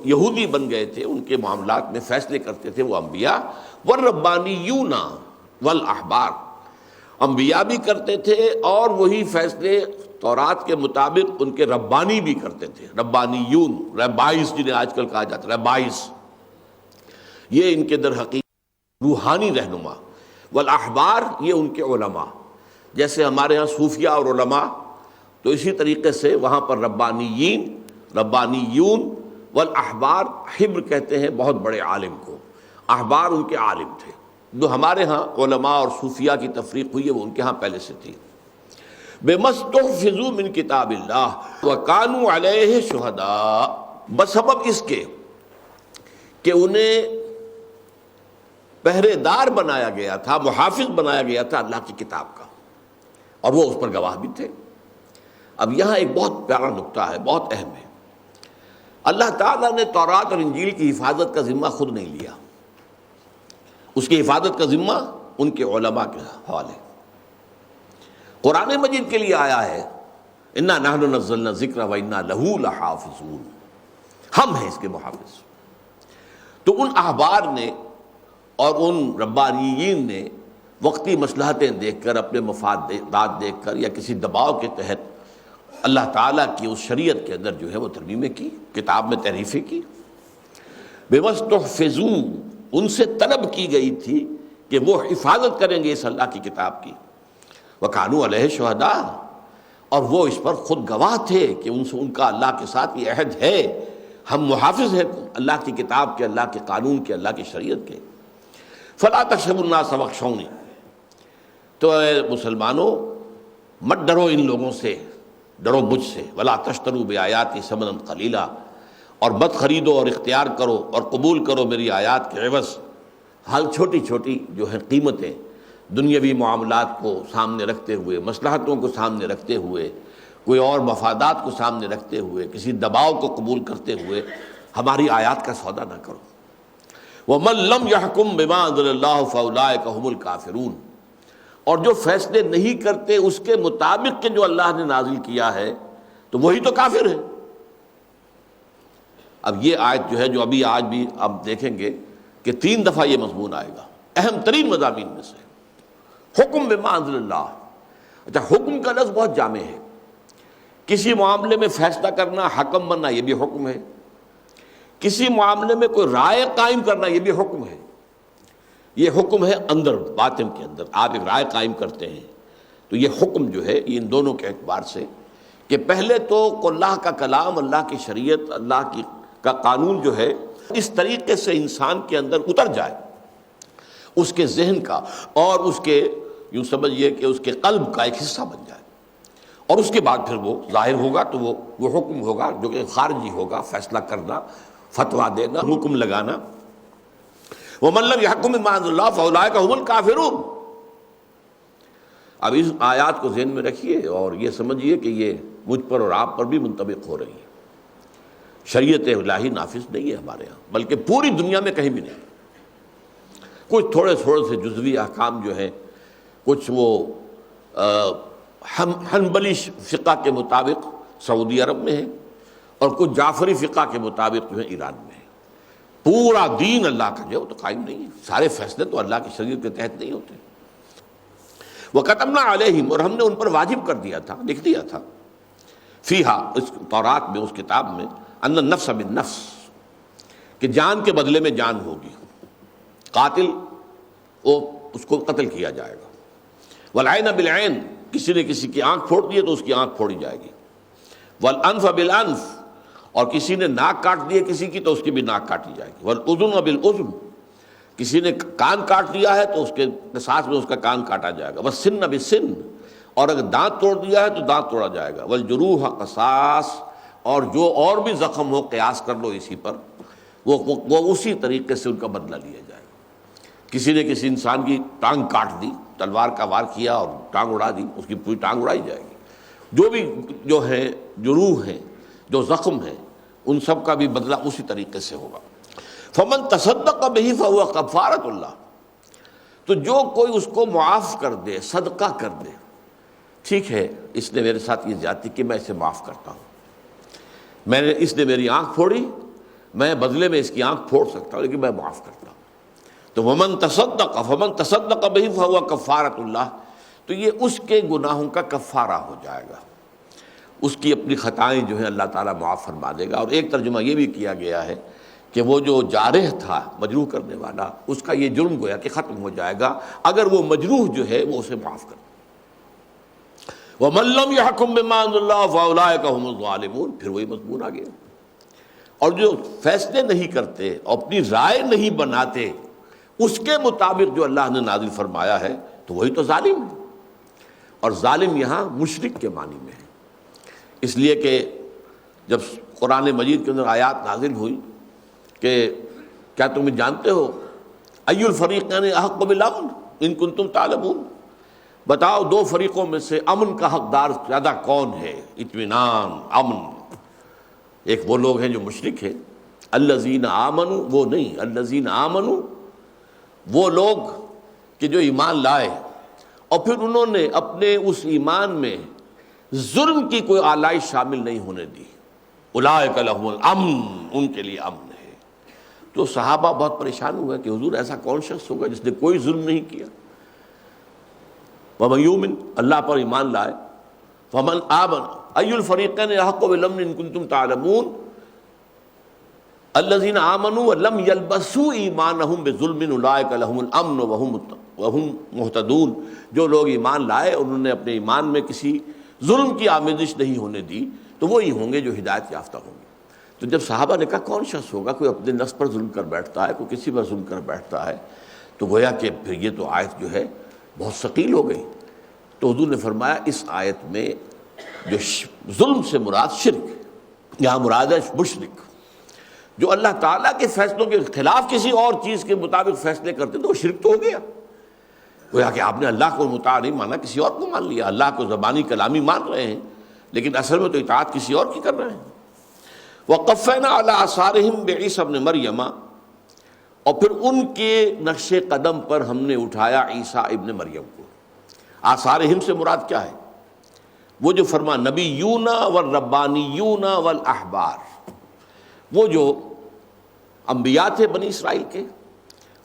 یہودی بن گئے تھے، ان کے معاملات میں فیصلے کرتے تھے وہ انبیاء۔ والربانیون والاحبار، انبیاء بھی کرتے تھے اور وہی فیصلے تورات کے مطابق ان کے ربانی بھی کرتے تھے۔ ربانیون، ریبائز جنہیں آج کل کہا جاتا ہے، ریبائز، یہ ان کے در حقیقت روحانی رہنما۔ والاحبار، یہ ان کے علماء، جیسے ہمارے ہاں صوفیاء اور علماء، تو اسی طریقے سے وہاں پر ربانیین، ربانیون والاحبار، حبر کہتے ہیں بہت بڑے عالم کو، احبار ان کے عالم تھے۔ جو ہمارے ہاں علماء اور صوفیاء کی تفریق ہوئی ہے وہ ان کے ہاں پہلے سے تھی۔ بِمَسْتُحْفِظُوا مِنْ كِتَابِ اللَّهِ وَكَانُوا عَلَيْهِ شُهَدَاءَ، بسبب اس کے کہ انہیں پہرے دار بنایا گیا تھا، محافظ بنایا گیا تھا اللہ کی کتاب کا، اور وہ اس پر گواہ بھی تھے۔ اب یہاں ایک بہت پیارا نکتہ ہے، بہت اہم ہے۔ اللہ تعالیٰ نے تورات اور انجیل کی حفاظت کا ذمہ خود نہیں لیا، اس کی حفاظت کا ذمہ ان کے علماء کے حوالے۔ قرآن مجید کے لیے آیا ہے انا نحن نزلنا الذکر وانا لہ لحافظون، ہم ہیں اس کے محافظ۔ تو ان احبار نے اور ان ربانیین نے وقتی مصلحتیں دیکھ کر، اپنے مفادات دیکھ کر یا کسی دباؤ کے تحت اللہ تعالیٰ کی اس شریعت کے اندر جو ہے وہ ترمیمیں کی، کتاب میں تحریفیں کی۔ بِمَسْتُحْفِظُوا، ان سے طلب کی گئی تھی کہ وہ حفاظت کریں گے اس اللہ کی کتاب کی۔ وَكَانُوا عَلَيْهِ شُهَدَاءَ، اور وہ اس پر خود گواہ تھے کہ ان کا اللہ کے ساتھ یہ عہد ہے، ہم محافظ ہیں اللہ کی کتاب کے، اللہ کے قانون کے، اللہ کی شریعت کے۔ فَلَا تَخْشَوُا النَّاسَ وَاخْشَوْنِی، تو اے مسلمانوں مت ڈرو ان لوگوں سے، ڈرو مجھ سے۔ وَلَا تَشْتَرُوا بِآیَاتِی ثَمَنًا قَلِیلًا، اور مت خریدو اور اختیار کرو اور قبول کرو میری آیات کے عوض حال چھوٹی چھوٹی جو ہیں قیمتیں، دنیاوی معاملات کو سامنے رکھتے ہوئے، مصلحتوں کو سامنے رکھتے ہوئے، کوئی اور مفادات کو سامنے رکھتے ہوئے، کسی دباؤ کو قبول کرتے ہوئے ہماری آیات کا سودا نہ کرو۔ وَمَن لَّمْ يَحْكُم بِمَا أَنزَلَ اللَّهُ فَأُولَٰئِكَ هُمُ الْكَافِرُونَ، اور جو فیصلے نہیں کرتے اس کے مطابق کہ جو اللہ نے نازل کیا ہے تو وہی تو کافر ہے۔ اب یہ آیت جو ہے جو ابھی آج بھی آپ دیکھیں گے کہ 3 دفعہ یہ مضمون آئے گا، اہم ترین مضامین میں سے حکم بما انزل اللہ۔ اچھا، حکم کا لفظ بہت جامع ہے، کسی معاملے میں فیصلہ کرنا، حکم بننا، یہ بھی حکم ہے، کسی معاملے میں کوئی رائے قائم کرنا، یہ بھی حکم ہے۔ یہ حکم ہے اندر، باطن کے اندر آپ ایک رائے قائم کرتے ہیں، تو یہ حکم جو ہے یہ ان دونوں کے اعتبار سے کہ پہلے تو اللہ کا کلام، اللہ کی شریعت، اللہ کا قانون جو ہے اس طریقے سے انسان کے اندر اتر جائے، اس کے ذہن کا اور اس کے یوں سمجھیے کہ اس کے قلب کا ایک حصہ بن جائے، اور اس کے بعد پھر وہ ظاہر ہوگا تو وہ حکم ہوگا جو کہ خارجی ہوگا، فیصلہ کرنا، فتویٰ دینا، حکم لگانا۔ وَمَن لَّمْ يَحْكُم بِمَا أَنزَلَ اللَّهُ فَأُولَٰئِكَ هُمُ الْكَافِرُونَ۔ اب اس آیات کو ذہن میں رکھیے اور یہ سمجھیے کہ یہ مجھ پر اور آپ پر بھی منطبق ہو رہی ہے۔ شریعت الہی نافذ نہیں ہے ہمارے ہاں، بلکہ پوری دنیا میں کہیں بھی نہیں۔ کچھ تھوڑے سے جزوی احکام جو ہیں، کچھ وہ حنبلی فقہ کے مطابق سعودی عرب میں ہے، اور کچھ جعفری فقہ کے مطابق جو ہے ایران میں ہے۔ پورا دین اللہ کا جو ہے وہ تو قائم نہیں ہے، سارے فیصلے تو اللہ کی شریعت کے تحت نہیں ہوتے۔ وَكَتَبْنَا عَلَيْهِمْ، اور ہم نے ان پر واجب کر دیا تھا، لکھ دیا تھا، فیہا، اس تورات میں، اس کتاب میں، ان النفس بالنفس، کہ جان کے بدلے میں جان ہوگی، قاتل وہ اس کو قتل کیا جائے گا، والعین بالعین، کسی نے کسی کی آنکھ پھوڑ دی ہے تو اس کی آنکھ پھوڑی جائے گی، والانف بالانف، اور کسی نے ناک کاٹ دی ہے کسی کی تو اس کی بھی ناک کاٹی جائے گی، والاذن بالاذن، کسی نے کان کاٹ دیا ہے تو اس کے قصاص میں اس کا کان کاٹا جائے گا، والسن بالسن، اور اگر دانت توڑ دیا ہے تو دانت توڑا جائے گا، والجروح قصاص، اور جو اور بھی زخم ہو قیاس کر لو اسی پر، وہ اسی طریقے سے ان کا بدلہ لیا جائے گا۔ کسی نے کسی انسان کی ٹانگ کاٹ دی، تلوار کا وار کیا اور ٹانگ اڑا دی، اس کی پوری ٹانگ اڑائی جائے گی۔ جو بھی جو ہے جروح ہیں، جو زخم ہیں، ان سب کا بھی بدلہ اسی طریقے سے ہوگا۔ فمن تصدق بہ فہو کفارۃ اللہ، تو جو کوئی اس کو معاف کر دے، صدقہ کر دے، ٹھیک ہے اس نے میرے ساتھ یہ زیادتی کی، میں اسے معاف کرتا ہوں، اس نے میری آنکھ پھوڑی، میں بدلے میں اس کی آنکھ پھوڑ سکتا ہوں لیکن میں معاف کرتا ہوں، تو فمن تصدق بہ فہو کفارۃ اللہ، تو یہ اس کے گناہوں کا کفارہ ہو جائے گا، اس کی اپنی خطائیں جو ہیں اللہ تعالیٰ معاف فرما دے گا۔ اور ایک ترجمہ یہ بھی کیا گیا ہے کہ وہ جو جارح تھا، مجروح کرنے والا، اس کا یہ جرم گویا کہ ختم ہو جائے گا اگر وہ مجروح جو ہے وہ اسے معاف کر۔ وَمَن لَّمْ يَحْكُم بِمَا أَنزَلَ اللَّهُ فَأُولَٰئِكَ هُمُ الظَّالِمُونَ، پھر وہی مضمون آ گیا۔ اور جو فیصلے نہیں کرتے، اپنی رائے نہیں بناتے اس کے مطابق جو اللہ نے نازل فرمایا ہے، تو وہی تو ظالم ہے، اور ظالم یہاں مشرک کے معنی میں ہے، اس لیے کہ جب قرآن مجید کے اندر آیات نازل ہوئی کہ کیا تم جانتے ہو ای الفریقین احق بالامن ان کنتم تعلمون، بتاؤ دو فریقوں میں سے امن کا حقدار زیادہ کون ہے، اطمینان، امن۔ ایک وہ لوگ ہیں جو مشرک ہیں، الذین آمنوا، وہ نہیں، الذین آمنوا وہ لوگ کہ جو ایمان لائے اور پھر انہوں نے اپنے اس ایمان میں ظلم کی کوئی آلائش شامل نہیں ہونے دی، اولئک لہم الامن، ان کے لیے امن ہے۔ تو صحابہ بہت پریشان ہوئے کہ حضور ایسا کون شخص ہوگا جس نے کوئی ظلم نہیں کیا؟ وَمَن یؤمن، اللہ پر ایمان لائے، فمن آمن ای الفریقین احق بالامن ان کنتم تعلمون الذین آمنوا ولم یلبسوا ایمانہم بظلم اولئک لہم الامن وہم مہتدون، جو لوگ ایمان لائے انہوں نے اپنے ایمان میں کسی ظلم کی آمیزش نہیں ہونے دی تو وہی ہوں گے جو ہدایت یافتہ ہوں گے۔ تو جب صحابہ نے کہا کون شخص ہوگا، کوئی اپنے نفس پر ظلم کر بیٹھتا ہے، کوئی کسی پر ظلم کر بیٹھتا ہے، تو گویا کہ پھر یہ تو آیت جو ہے بہت ثقیل ہو گئی۔ تو حضور نے فرمایا اس آیت میں جو ظلم سے مراد شرک، یہاں مراد ہے مشرک، جو اللہ تعالیٰ کے فیصلوں کے خلاف کسی اور چیز کے مطابق فیصلے کرتے تو وہ شرک تو ہو گیا۔ گویا کہ آپ نے اللہ کو مطاع نہیں مانا، کسی اور کو مان لیا، اللہ کو زبانی کلامی مان رہے ہیں لیکن اصل میں تو اطاعت کسی اور کی کر رہے ہیں۔ وَقَفَّيْنَا عَلَىٰ آثَارِهِمْ بِعِیسیٰ ابْنِ مَرْیَمَ، اور پھر ان کے نقش قدم پر ہم نے اٹھایا عیسیٰ ابن مریم کو۔ آثارہم سے مراد کیا ہے؟ وہ جو فرما نبیون والربانیون والاحبار، وہ جو انبیاء تھے بنی اسرائیل کے،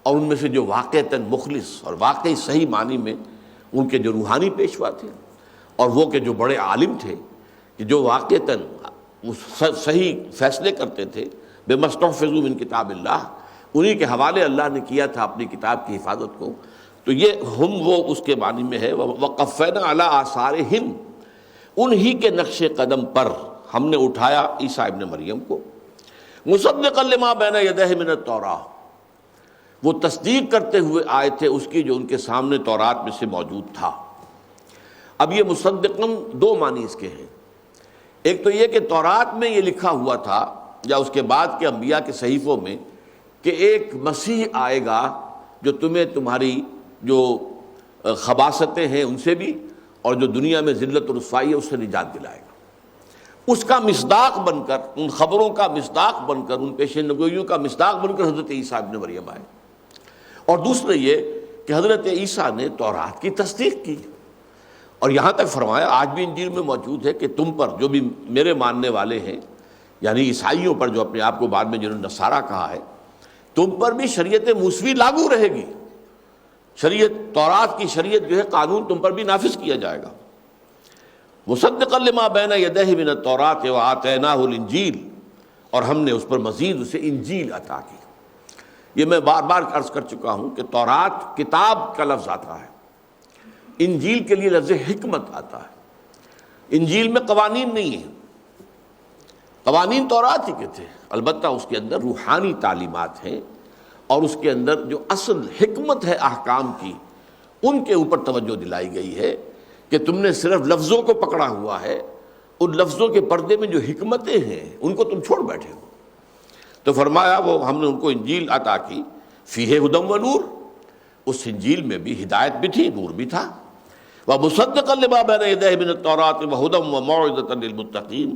اور ان میں سے جو واقعتاً مخلص اور واقعی صحیح معنی میں ان کے جو روحانی پیشوا تھے، اور وہ کہ جو بڑے عالم تھے کہ جو واقعتاً صحیح فیصلے کرتے تھے، بے مستحفظوا من کتاب اللہ، انہی کے حوالے اللہ نے کیا تھا اپنی کتاب کی حفاظت کو. تو یہ ہم وہ اس کے معنی میں ہے وقفینا علی آثارہم، انہی کے نقش قدم پر ہم نے اٹھایا عیسیٰ ابن مریم کو. مصدقا لما بین یدیہ من التوراۃ، وہ تصدیق کرتے ہوئے آئے تھے اس کی جو ان کے سامنے تورات میں سے موجود تھا. اب یہ مصدقاً دو معنی اس کے ہیں. ایک تو یہ کہ تورات میں یہ لکھا ہوا تھا یا اس کے بعد کے انبیاء کے صحیفوں میں کہ ایک مسیح آئے گا جو تمہیں تمہاری جو خباثتیں ہیں ان سے بھی اور جو دنیا میں ذلت و رسوائی ہے اس سے نجات دلائے گا. اس کا مصداق بن کر، ان خبروں کا مصداق بن کر، ان پیشین گوئیوں کا مصداق بن کر حضرت عیسیٰ ابن مریم آئے. اور دوسرے یہ کہ حضرت عیسیٰ نے تورات کی تصدیق کی، اور یہاں تک فرمایا آج بھی انجیل میں موجود ہے کہ تم پر جو بھی میرے ماننے والے ہیں، یعنی عیسائیوں پر جو اپنے آپ کو بعد میں جنہوں نے نصارہ کہا ہے، تم پر بھی شریعت موسوی لاگو رہے گی. شریعت تورات کی شریعت جو ہے قانون تم پر بھی نافذ کیا جائے گا. مصدقا لما بین یدیہ من التوراۃ وآتیناہ الانجیل، اور ہم نے اس پر مزید اسے انجیل عطا کی. یہ میں بار بار عرض کر چکا ہوں کہ تورات کتاب کا لفظ آتا ہے، انجیل کے لیے لفظ حکمت آتا ہے. انجیل میں قوانین نہیں ہیں، قوانین تورات ہی کے تھے، البتہ اس کے اندر روحانی تعلیمات ہیں، اور اس کے اندر جو اصل حکمت ہے احکام کی ان کے اوپر توجہ دلائی گئی ہے کہ تم نے صرف لفظوں کو پکڑا ہوا ہے، ان لفظوں کے پردے میں جو حکمتیں ہیں ان کو تم چھوڑ بیٹھے ہو. تو فرمایا وہ ہم نے ان کو انجیل عطا کی، فیہ ھدی و نور، اس انجیل میں بھی ہدایت بھی تھی، نور بھی تھا. ومصدقا لما بین یدیہ من التوراۃ وھدی وموعظۃ للمتقین،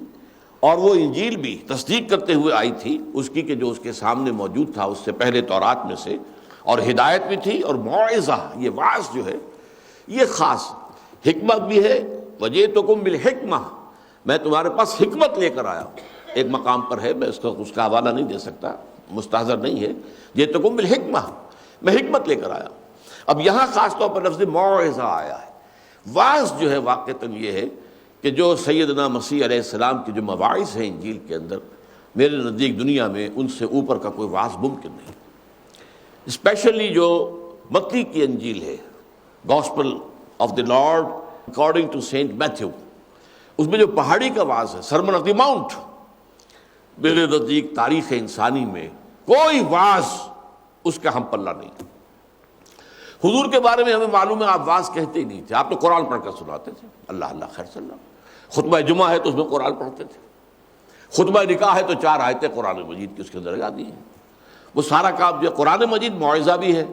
اور وہ انجیل بھی تصدیق کرتے ہوئے آئی تھی اس کی کہ جو اس کے سامنے موجود تھا اس سے پہلے تورات میں سے، اور ہدایت بھی تھی اور موعظہ، یہ واعظ جو ہے یہ خاص حکمت بھی ہے. وجئتکم بالحکمہ، میں تمہارے پاس حکمت لے کر آیا ہوں. ایک مقام پر ہے، میں اس کا حوالہ نہیں دے سکتا، مستحضر نہیں ہے. جئتکم بالحکمہ، میں حکمت لے کر آیا ہوں. اب یہاں خاص طور پر لفظ موعظہ آیا ہے. واعظ جو ہے واقعتاً یہ ہے کہ جو سیدنا مسیح علیہ السلام کی جو مواعظ ہیں انجیل کے اندر، میرے نزدیک دنیا میں ان سے اوپر کا کوئی واعظ ممکن نہیں. اسپیشلی جو متی کی انجیل ہے، gospel of the Lord according to saint Matthew, اس میں جو پہاڑی کا واعظ ہے، سرمن آف دی ماؤنٹ، میرے نزدیک تاریخ انسانی میں کوئی واعظ اس کا ہم پلہ نہیں. حضور کے بارے میں ہمیں معلوم ہے آپ واعظ کہتے ہی نہیں تھے، آپ تو قرآن پڑھ کر سناتے تھے. اللہ اللہ خیر صلی اللہ. خطبہ جمعہ ہے تو اس میں قرآن پڑھتے تھے. خطبہ نکاح ہے تو 4 آیتیں قرآن مجید کی اس کے اندر لگا دی ہیں. وہ سارا کام جو ہے، قرآن مجید موعظہ بھی ہے،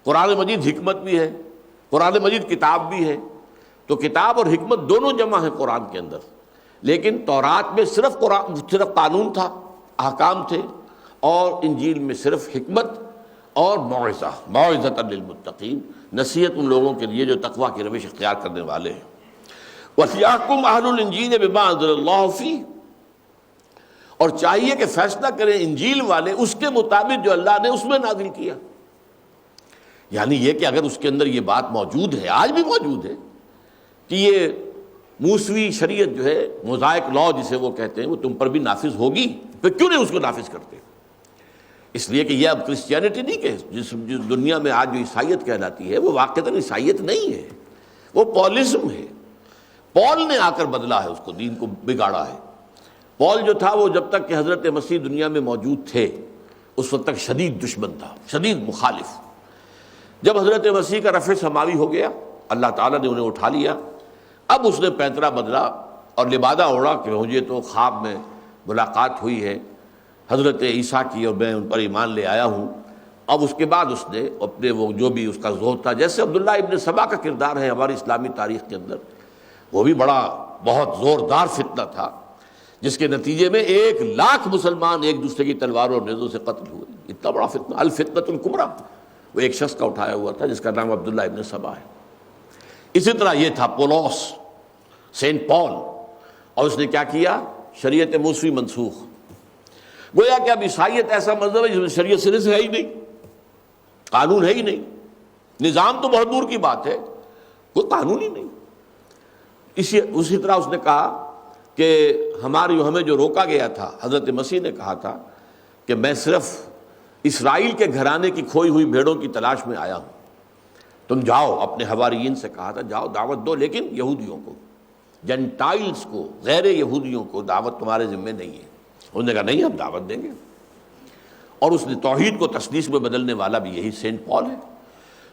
قرآن مجید حکمت بھی ہے، قرآن مجید کتاب بھی ہے. تو کتاب اور حکمت دونوں جمع ہیں قرآن کے اندر. لیکن تورات میں صرف قانون تھا، احکام تھے، اور انجیل میں صرف حکمت اور موعظہ، موعظۃ للمتقین، نصیحت ان لوگوں کے لیے جو تقویٰ کی روش اختیار کرنے والے ہیں. وَلْيَحْكُمْ أَهْلُ الْإِنْجِيلِ بِمَا أَنزَلَ اللَّهُ فِيهِ، اور چاہیے کہ فیصلہ کریں انجیل والے اس کے مطابق جو اللہ نے اس میں نازل کیا. یعنی یہ کہ اگر اس کے اندر یہ بات موجود ہے، آج بھی موجود ہے، کہ یہ موسوی شریعت جو ہے، موزائک لا جسے وہ کہتے ہیں، وہ تم پر بھی نافذ ہوگی، پھر کیوں نہیں اس کو نافذ کرتے؟ اس لیے کہ یہ اب کرسچینٹی نہیں کہ جس دنیا میں آج جو عیسائیت کہلاتی ہے وہ واقعتاً عیسائیت نہیں ہے، وہ پولزم ہے. پول نے آ کر بدلا ہے اس کو، دین کو بگاڑا ہے. پول جو تھا وہ جب تک کہ حضرت مسیح دنیا میں موجود تھے اس وقت تک شدید دشمن تھا، شدید مخالف. جب حضرت مسیح کا رفع سماوی ہو گیا، اللہ تعالیٰ نے انہیں اٹھا لیا، اب اس نے پینترا بدلا اور لبادہ اوڑھا کہ مجھے تو خواب میں ملاقات ہوئی ہے حضرت عیسیٰ کی اور میں ان پر ایمان لے آیا ہوں. اب اس کے بعد اس نے اپنے وہ جو بھی اس کا زہد تھا، جیسے عبداللہ ابن سبا کا کردار ہے ہماری اسلامی تاریخ کے اندر، وہ بھی بڑا بہت زوردار فتنہ تھا جس کے نتیجے میں 1,00,000 مسلمان ایک دوسرے کی تلواروں اور نیزوں سے قتل ہوئے. اتنا بڑا فتنہ، الفتنۃ الکبریٰ، وہ ایک شخص کا اٹھایا ہوا تھا جس کا نام عبداللہ ابن سبا ہے. اسی طرح یہ تھا پولس، سینٹ پال، اور اس نے کیا کیا؟ شریعت موسوی منسوخ. گویا کہ اب عیسائیت ایسا مذہب ہے جس میں شریعت سرے سے ہے ہی نہیں. قانون ہے ہی نہیں، نظام تو بہت دور کی بات ہے، کوئی قانون ہی نہیں۔ اسی طرح اس نے کہا کہ ہمیں جو روکا گیا تھا، حضرت مسیح نے کہا تھا کہ میں صرف اسرائیل کے گھرانے کی کھوئی ہوئی بھیڑوں کی تلاش میں آیا ہوں، تم جاؤ، اپنے حواریین سے کہا تھا جاؤ دعوت دو، لیکن یہودیوں کو، جنٹائلز کو، غیر یہودیوں کو دعوت تمہارے ذمہ نہیں ہے۔ انہوں نے کہا نہیں، ہم دعوت دیں گے۔ اور اس نے توحید کو تسلیث میں بدلنے والا بھی یہی سینٹ پال ہے۔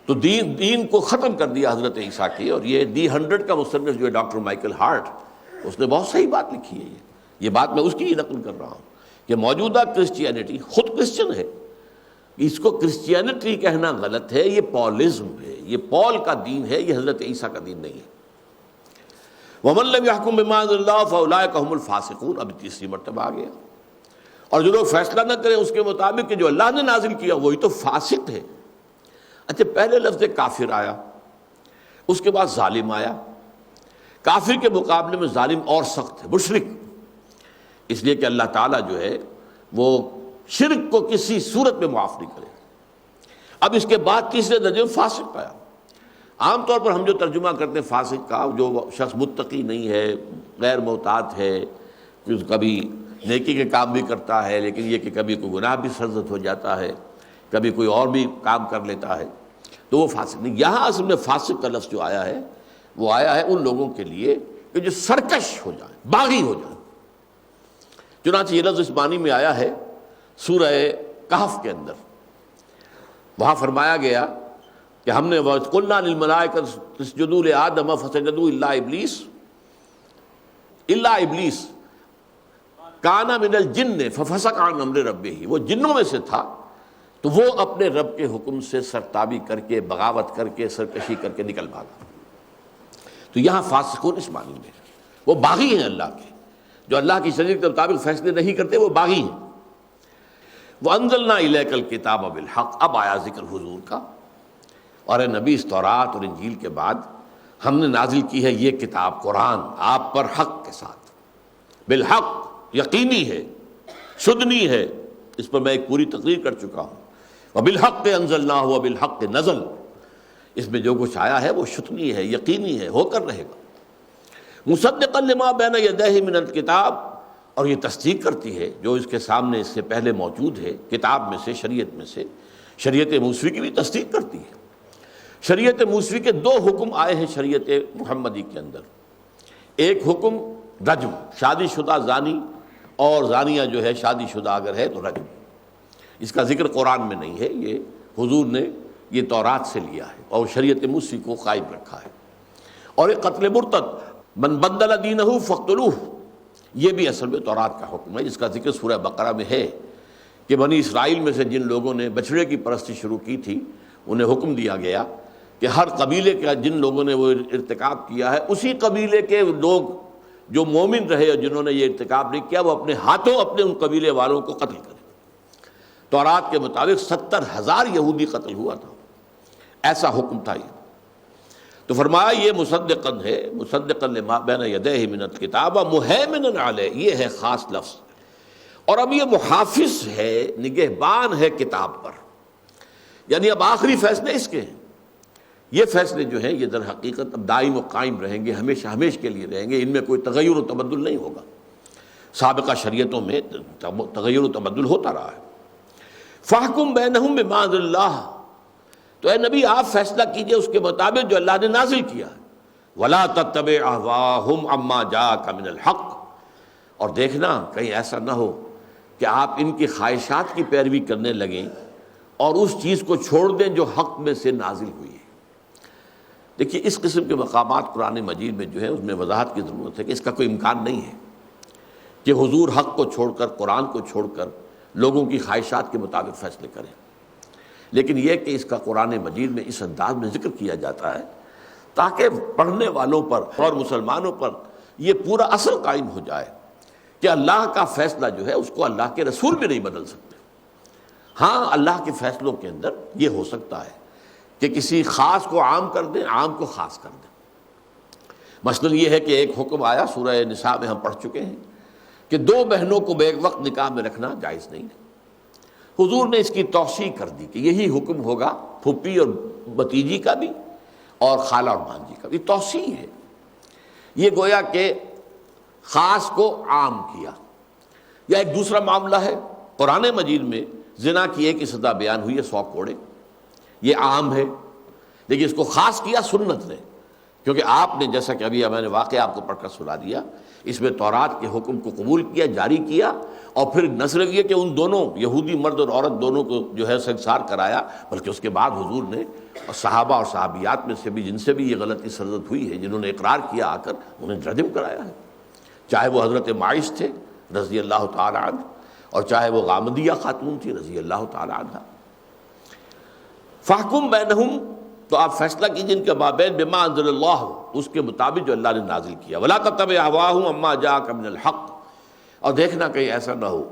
تو دین کو ختم کر دیا حضرت عیسیٰ کی۔ اور یہ دی 100 کا مصنف جو ہے ڈاکٹر مائیکل ہارٹ، اس نے بہت صحیح بات لکھی ہے۔ یہ بات میں اس کی ہی نقل کر رہا ہوں کہ موجودہ کرسچینٹی خود کرسچن ہے، اس کو کرسچینٹی کہنا غلط ہے، یہ پالزم ہے، یہ پال کا دین ہے، یہ حضرت عیسیٰ کا دین نہیں ہے۔ وَمَن لَّمْ يَحْكُم بِمَا أَنزَلَ اللَّهُ فَأُولَٰئِكَ هُمُ الْفَاسِقُونَ۔ اب تیسری مرتبہ آ گیا، اور جو لوگ فیصلہ نہ کریں اس کے مطابق کہ جو اللہ نے نازل کیا وہی تو فاسق ہے۔ اچھا، پہلے لفظ کافر آیا، اس کے بعد ظالم آیا۔ کافر کے مقابلے میں ظالم اور سخت ہے، مشرک، اس لیے کہ اللہ تعالیٰ جو ہے وہ شرک کو کسی صورت میں معاف نہیں کرے۔ اب اس کے بعد تیسرے درجے میں فاسق آیا۔ عام طور پر ہم جو ترجمہ کرتے ہیں فاسق کا، جو شخص متقی نہیں ہے، غیر محتاط ہے، کبھی نیکی کے کام بھی کرتا ہے لیکن یہ کہ کبھی کوئی گناہ بھی سرزد ہو جاتا ہے، کبھی کوئی اور بھی کام کر لیتا ہے، تو وہ فاسق نہیں۔ یہاں اصل میں فاسق کا لفظ جو آیا ہے وہ آیا ہے ان لوگوں کے لیے کہ جو سرکش ہو جائیں، باغی ہو جائیں۔ چنانچہ یہ لفظ اس معنی میں آیا ہے سورہ کہف کے اندر، وہاں فرمایا گیا کہ ہم نے قُلْنَا لِلْمَلَائِكَةِ اسْجُدُوا لِآدَمَ فَسَجَدُوا إِلَّا إِبْلِيسَ كَانَ مِنَ الْجِنِّ فَفَسَقَ عَنْ أَمْرِ رَبِّهِ، وہ جنوں میں سے تھا تو وہ اپنے رب کے حکم سے سرتابی کر کے، بغاوت کر کے، سرکشی کر کے نکل بھاگا۔ تو یہاں فاسقون اس معنی میں وہ باغی ہیں اللہ کے، جو اللہ کی شریعت کے مطابق فیصلے نہیں کرتے، وہ باغی ہیں۔ وَأَنزَلْنَا إِلَيْكَ الْكِتَابَ بِالْحَقِّ، اب آیا ذکر حضور کا، اور اے نبی اس تورات اور انجیل کے بعد ہم نے نازل کی ہے یہ کتاب قرآن آپ پر حق کے ساتھ، بالحق، یقینی ہے، شدنی ہے، اس پر میں ایک پوری تقریر کر چکا ہوں۔ وَبِالْحَقِّ أَنزَلْنَاهُ وَبِالْحَقِّ نَزَلَ، اس میں جو کچھ آیا ہے وہ شدنی ہے، یقینی ہے، ہو کر رہے گا۔ مُصَدِّقًا لِمَا بَيْنَ يَدَيْهِ مِنَ الْكِتَابِ، اور یہ تصدیق کرتی ہے جو اس کے سامنے اس سے پہلے موجود ہے کتاب میں سے، شریعت میں سے۔ شریعت موسوی کی بھی تصدیق کرتی ہے۔ شریعت موسوی کے دو حکم آئے ہیں شریعت محمدی کے اندر۔ ایک حکم رجم، شادی شدہ زانی اور زانیہ جو ہے شادی شدہ اگر ہے تو رجم، اس کا ذکر قرآن میں نہیں ہے، یہ حضور نے یہ تورات سے لیا ہے اور شریعت موسوی کو قائم رکھا ہے۔ اور ایک قتل مرتد، من بدل دینہ فاقتلوہ، یہ بھی اصل میں تورات کا حکم ہے، جس کا ذکر سورہ بقرہ میں ہے کہ بنی اسرائیل میں سے جن لوگوں نے بچڑے کی پرستی شروع کی تھی انہیں حکم دیا گیا کہ ہر قبیلے کا جن لوگوں نے وہ ارتکاب کیا ہے اسی قبیلے کے لوگ جو مومن رہے اور جنہوں نے یہ ارتکاب نہیں کیا وہ اپنے ہاتھوں اپنے ان قبیلے والوں کو قتل کریں۔ تورات کے مطابق 70,000 یہودی قتل ہوا تھا، ایسا حکم تھا یہ۔ تو فرمایا یہ مصدقاً ہے، مصدقاً لما بین یدیہ من الکتاب مہیمنا علیہ، یہ ہے خاص لفظ۔ اور اب یہ محافظ ہے، نگہبان ہے کتاب پر، یعنی اب آخری فیصلے اس کے ہیں۔ یہ فیصلے جو ہیں یہ در حقیقت اب دائم و قائم رہیں گے، ہمیشہ ہمیشہ کے لیے رہیں گے، ان میں کوئی تغیر و تبدل نہیں ہوگا۔ سابقہ شریعتوں میں تغیر و تبدل ہوتا رہا ہے۔ فاحکم بینہم بما انزل اللہ، تو اے نبی آپ فیصلہ کیجئے اس کے مطابق جو اللہ نے نازل کیا ہے۔ ولا تتبع اہواءہم عما جاءک من الحق، اور دیکھنا کہیں ایسا نہ ہو کہ آپ ان کی خواہشات کی پیروی کرنے لگیں اور اس چیز کو چھوڑ دیں جو حق میں سے نازل ہوئی ہے۔ دیکھیے اس قسم کے مقامات قرآن مجید میں جو ہے اس میں وضاحت کی ضرورت ہے کہ اس کا کوئی امکان نہیں ہے کہ حضور حق کو چھوڑ کر، قرآن کو چھوڑ کر لوگوں کی خواہشات کے مطابق فیصلے کریں، لیکن یہ کہ اس کا قرآن مجید میں اس انداز میں ذکر کیا جاتا ہے تاکہ پڑھنے والوں پر اور مسلمانوں پر یہ پورا اثر قائم ہو جائے کہ اللہ کا فیصلہ جو ہے اس کو اللہ کے رسول بھی نہیں بدل سکتے۔ ہاں اللہ کے فیصلوں کے اندر یہ ہو سکتا ہے کہ کسی خاص کو عام کر دیں، عام کو خاص کر دیں۔ مثلا یہ ہے کہ ایک حکم آیا سورہ نساء میں ہم پڑھ چکے ہیں کہ 2 بہنوں کو بیک وقت نکاح میں رکھنا جائز نہیں ہے، حضور نے اس کی توسیع کر دی کہ یہی حکم ہوگا پھپھی اور بھتیجی کا بھی اور خالہ اور بھانجی کا بھی. توسیع ہے یہ، گویا کہ خاص کو عام کیا. یا ایک دوسرا معاملہ ہے، قرآن مجید میں زنا کی ایک ہی سزا بیان ہوئی ہے 100 کوڑے. یہ عام ہے، لیکن اس کو خاص کیا سنت نے، کیونکہ آپ نے جیسا کہ ابھی میں نے واقعہ آپ کو پڑھ کر سنا دیا، اس میں تورات کے حکم کو قبول کیا، جاری کیا، اور پھر نہ صرف یہ کہ ان دونوں یہودی مرد اور عورت دونوں کو جو ہے سنسار کرایا، بلکہ اس کے بعد حضور نے اور صحابہ اور صحابیات میں سے بھی جن سے بھی یہ غلطی سرزد ہوئی ہے، جنہوں نے اقرار کیا آ کر، انہیں رجم کرایا ہے. چاہے وہ حضرت معاذ تھے رضی اللہ تعالی عنہ، اور چاہے وہ غامدیہ خاتون تھی رضی اللہ تعالی عنہ. فاحکم بینہم، تو آپ فیصلہ کیجیے ان کے مابین بما انزل اللہ، اس کے مطابق جو اللہ نے نازل کیا. ولا تتبع اہواہم عما جاءک من الحق، اور دیکھنا کہیں ایسا نہ ہو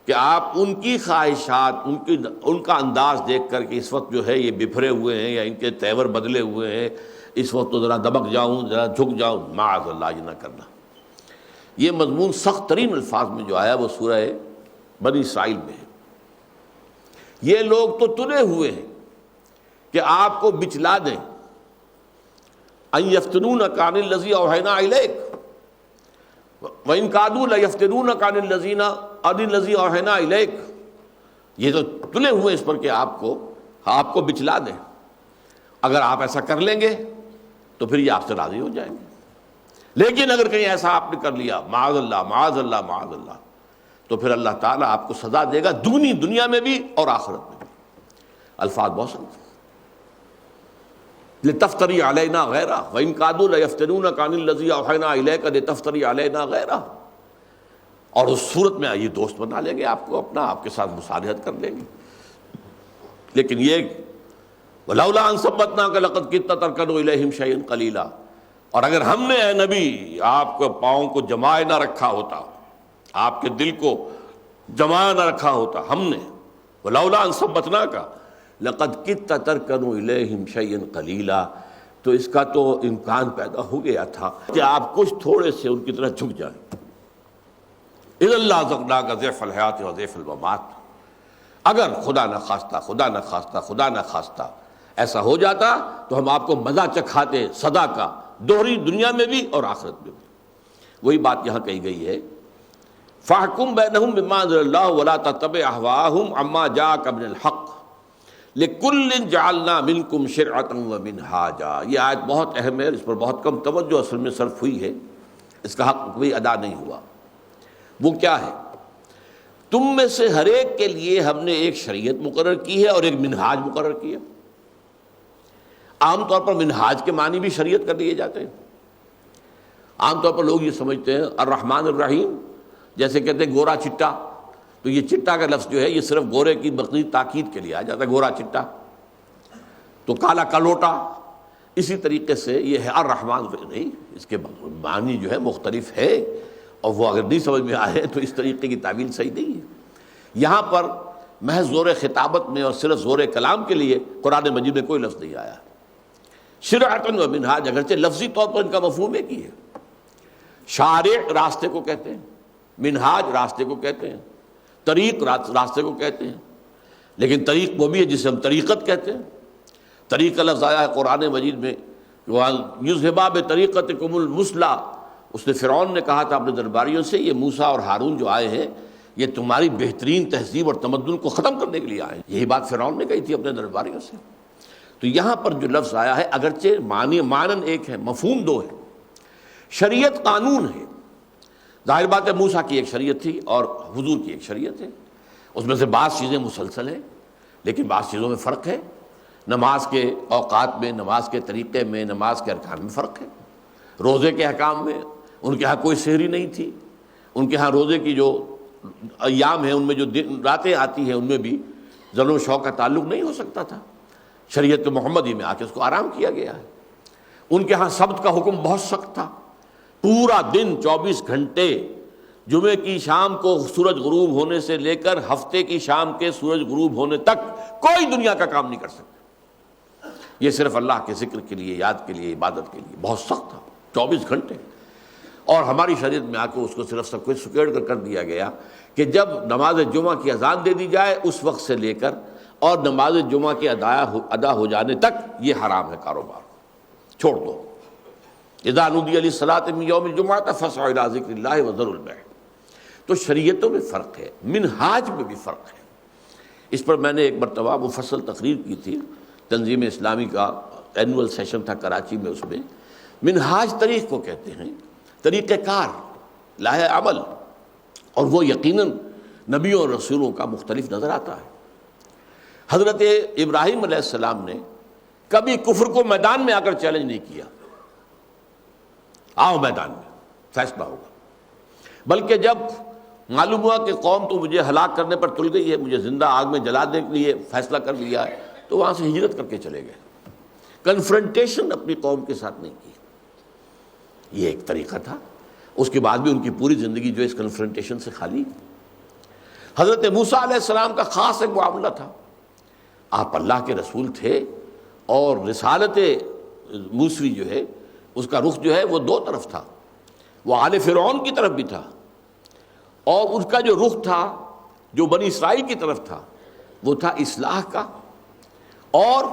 کہ آپ ان کی خواہشات، ان کا انداز دیکھ کر کہ اس وقت جو ہے یہ بپھرے ہوئے ہیں یا ان کے تیور بدلے ہوئے ہیں، اس وقت تو ذرا دبک جاؤں، ذرا جھک جاؤں. معاذ اللہ، یہ نہ کرنا. یہ مضمون سخت ترین الفاظ میں جو آیا وہ سورہ بنی اسرائیل میں ہے. یہ لوگ تو تلے ہوئے ہیں کہ آپ کو بچلا دیں. ان یفتنونک عن الذی اوحینا الیک وان کادوا لیفتنونک عن الذی اوحینا الیک. یہ تو تلے ہوئے اس پر کہ آپ کو بچلا دیں. اگر آپ ایسا کر لیں گے تو پھر یہ آپ سے راضی ہو جائیں گے. لیکن اگر کہیں ایسا آپ نے کر لیا، معاذ اللہ معاذ اللہ معاذ اللہ، تو پھر اللہ تعالیٰ آپ کو سزا دے گا دگنی، دنیا میں بھی اور آخرت میں بھی. الفاظ بہت سخت. لتفتری علینا غیرہ وان کادوا لیفتنونک عن الذی اوحینا الیک لتفتری علینا غیرہ. اور اس صورت میں یہ دوست بنا لیں گے آپ کو اپنا، آپ کے ساتھ مصالحت کر لیں گے. لیکن یہ ولولا ان ثبتناک لقد کدت ترکن الیہم شیئا قلیلا، اور اگر ہم نے اے نبی آپ کو پاؤں کو جمائے نہ رکھا ہوتا، آپ کے دل کو جمائے نہ رکھا ہوتا ہم نے، ولولا ان ثبتناک لقد کدت ترکن الیہم شیئا قلیلا، تو اس کا تو امکان پیدا ہو گیا تھا کہ آپ کچھ تھوڑے سے ان کی طرح جھک جائیں. اذا لازقناک ضعف الحیات و ضعف الممات، اگر خدا نہ خواستہ ایسا ہو جاتا تو ہم آپ کو مزہ چکھاتے سزا کا، دوہری دنیا میں بھی اور آخرت میں بھی. وہی بات یہاں کہی گئی ہے، فاحکم بینہم بما انزل اللہ ولا تتبع اہواہم عما جاءک من الحق لکل جعلنا منکم شرعۃ ومنہاجا. یہ آیت بہت اہم ہے، اس پر بہت کم توجہ اصل میں صرف ہوئی ہے، اس کا حق بھی ادا نہیں ہوا. وہ کیا ہے؟ تم میں سے ہر ایک کے لیے ہم نے ایک شریعت مقرر کی ہے اور ایک منہاج مقرر کیا. عام طور پر منہاج کے معنی بھی شریعت کر لیے جاتے ہیں. عام طور پر لوگ یہ سمجھتے ہیں الرحمن الرحیم، جیسے کہتے ہیں گورا چٹا، تو یہ چٹا کا لفظ جو ہے یہ صرف گورے کی مزید تاکید کے لیے آ جاتا ہے، گورا چٹا. تو کالا کلوٹا، اسی طریقے سے یہ ہے الرحمن. نہیں، اس کے معنی جو ہے مختلف ہے، اور وہ اگر نہیں سمجھ میں آئے تو اس طریقے کی تعبیر صحیح نہیں ہے. یہاں پر محض زور خطابت میں اور صرف زور کلام کے لیے قرآن مجید میں کوئی لفظ نہیں آیا. شرعۃ و منہاج اگرچہ لفظی طور پر ان کا مفہوم ایک ہی ہے. شارع راستے کو کہتے ہیں، منہاج راستے کو کہتے ہیں، طریق راستے کو کہتے ہیں. لیکن طریق وہ بھی ہے جسے ہم طریقت کہتے ہیں. طریق کا لفظ آیا ہے قرآن مجید میں، یذھبا بطریقتکم المثلی. اس نے فرعون نے کہا تھا اپنے درباریوں سے، یہ موسیٰ اور ہارون جو آئے ہیں یہ تمہاری بہترین تہذیب اور تمدن کو ختم کرنے کے لیے آئے ہیں. یہی بات فرعون نے کہی تھی اپنے درباریوں سے. تو یہاں پر جو لفظ آیا ہے اگرچہ معنن ایک ہے، مفہوم دو ہے. شریعت قانون ہے. ظاہر بات ہے موسیٰ کی ایک شریعت تھی اور حضور کی ایک شریعت ہے. اس میں سے بعض چیزیں مسلسل ہیں لیکن بعض چیزوں میں فرق ہے. نماز کے اوقات میں، نماز کے طریقے میں، نماز کے ارکان میں فرق ہے. روزے کے احکام میں ان کے ہاں کوئی سحری نہیں تھی. ان کے ہاں روزے کی جو ایام ہیں ان میں جو راتیں آتی ہیں ان میں بھی ظل و شوق کا تعلق نہیں ہو سکتا تھا. شریعت محمدی میں آ کے اس کو آرام کیا گیا ہے. ان کے ہاں سبت کا حکم بہت سخت تھا. پورا دن 24 گھنٹے جمعے کی شام کو سورج غروب ہونے سے لے کر ہفتے کی شام کے سورج غروب ہونے تک کوئی دنیا کا کام نہیں کر سکتا. یہ صرف اللہ کے ذکر کے لیے، یاد کے لیے، عبادت کے لیے بہت سخت تھا. 24 گھنٹے. اور ہماری شریعت میں آ کے اس کو صرف سب کچھ سکیڑ کر دیا گیا کہ جب نماز جمعہ کی اذان دے دی جائے اس وقت سے لے کر اور نماز جمعہ کے ادا ہو جانے تک یہ حرام ہے کاروبار، چھوڑ دو۔ اذا نودی للصلاۃ من یوم الجمعہ فاسعوا الی ذکر اللہ وذروا البیع۔ تو شریعتوں میں فرق ہے، منہاج میں بھی فرق ہے۔ اس پر میں نے ایک مرتبہ مفصل تقریر کی تھی، تنظیم اسلامی کا اینول سیشن تھا کراچی میں، اس میں منہاج طریق کو کہتے ہیں، طریقہ کار، لاہ عمل، اور وہ یقیناً نبیوں اور رسولوں کا مختلف نظر آتا ہے۔ حضرت ابراہیم علیہ السلام نے کبھی کفر کو میدان میں آ کر چیلنج نہیں کیا، آؤ میدان میں فیصلہ ہوگا، بلکہ جب معلوم ہوا کہ قوم تو مجھے ہلاک کرنے پر تل گئی ہے، مجھے زندہ آگ میں جلا دینے کے لیے فیصلہ کر لیا ہے، تو وہاں سے ہجرت کر کے چلے گئے، کنفرنٹیشن اپنی قوم کے ساتھ نہیں کی۔ یہ ایک طریقہ تھا، اس کے بعد بھی ان کی پوری زندگی جو اس کنفرنٹیشن سے خالی۔ حضرت موسیٰ علیہ السلام کا خاص ایک معاملہ تھا، آپ اللہ کے رسول تھے اور رسالت موسوی جو ہے اس کا رخ جو ہے وہ دو طرف تھا، وہ آل فرعون کی طرف بھی تھا، اور اس کا جو رخ تھا جو بنی اسرائیل کی طرف تھا وہ تھا اصلاح کا اور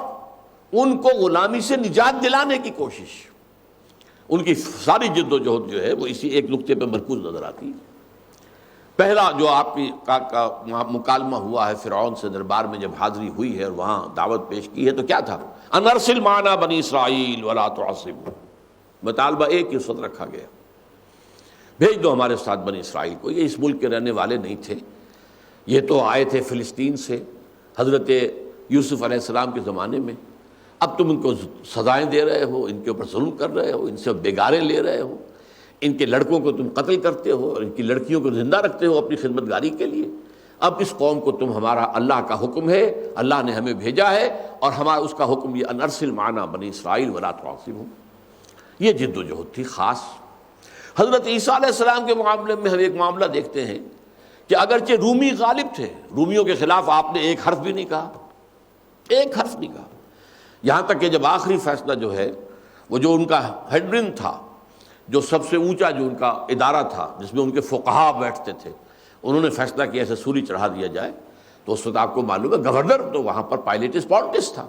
ان کو غلامی سے نجات دلانے کی کوشش۔ ان کی ساری جد و جہد جو ہے وہ اسی ایک نقطے پہ مرکوز نظر آتی ہے۔ پہلا جو آپ کی کا مکالمہ ہوا ہے فرعون سے دربار میں جب حاضری ہوئی ہے اور وہاں دعوت پیش کی ہے تو کیا تھا؟ ان ارسل معنا بنی اسرائیل ولا تعصبوا، مطالبہ ایک ہی اس وقت رکھا گیا، بھیج دو ہمارے ساتھ بنی اسرائیل کو۔ یہ اس ملک کے رہنے والے نہیں تھے، یہ تو آئے تھے فلسطین سے حضرت یوسف علیہ السلام کے زمانے میں، اب تم ان کو سزائیں دے رہے ہو، ان کے اوپر ظلم کر رہے ہو، ان سے بیگارے لے رہے ہو، ان کے لڑکوں کو تم قتل کرتے ہو اور ان کی لڑکیوں کو زندہ رکھتے ہو اپنی خدمت گاری کے لیے۔ اب اس قوم کو تم ہمارا اللہ کا حکم ہے، اللہ نے ہمیں بھیجا ہے اور ہمارا اس کا حکم یہ ان ارسل معنا بنی اسرائیل ولا تعصبوا۔ یہ جد و جہد تھی خاص۔ حضرت عیسیٰ علیہ السلام کے معاملے میں ہم ایک معاملہ دیکھتے ہیں کہ اگرچہ رومی غالب تھے، رومیوں کے خلاف آپ نے ایک حرف بھی نہیں کہا، ایک حرف نہیں کہا، یہاں تک کہ جب آخری فیصلہ جو ہے وہ جو ان کا ہیڈرن تھا، جو سب سے اونچا جو ان کا ادارہ تھا جس میں ان کے فقہا بیٹھتے تھے، انہوں نے فیصلہ کیا ایسے سولی چڑھا دیا جائے، تو اس وقت آپ کو معلوم ہے گورنر تو وہاں پر پائلیٹس پونٹس تھا،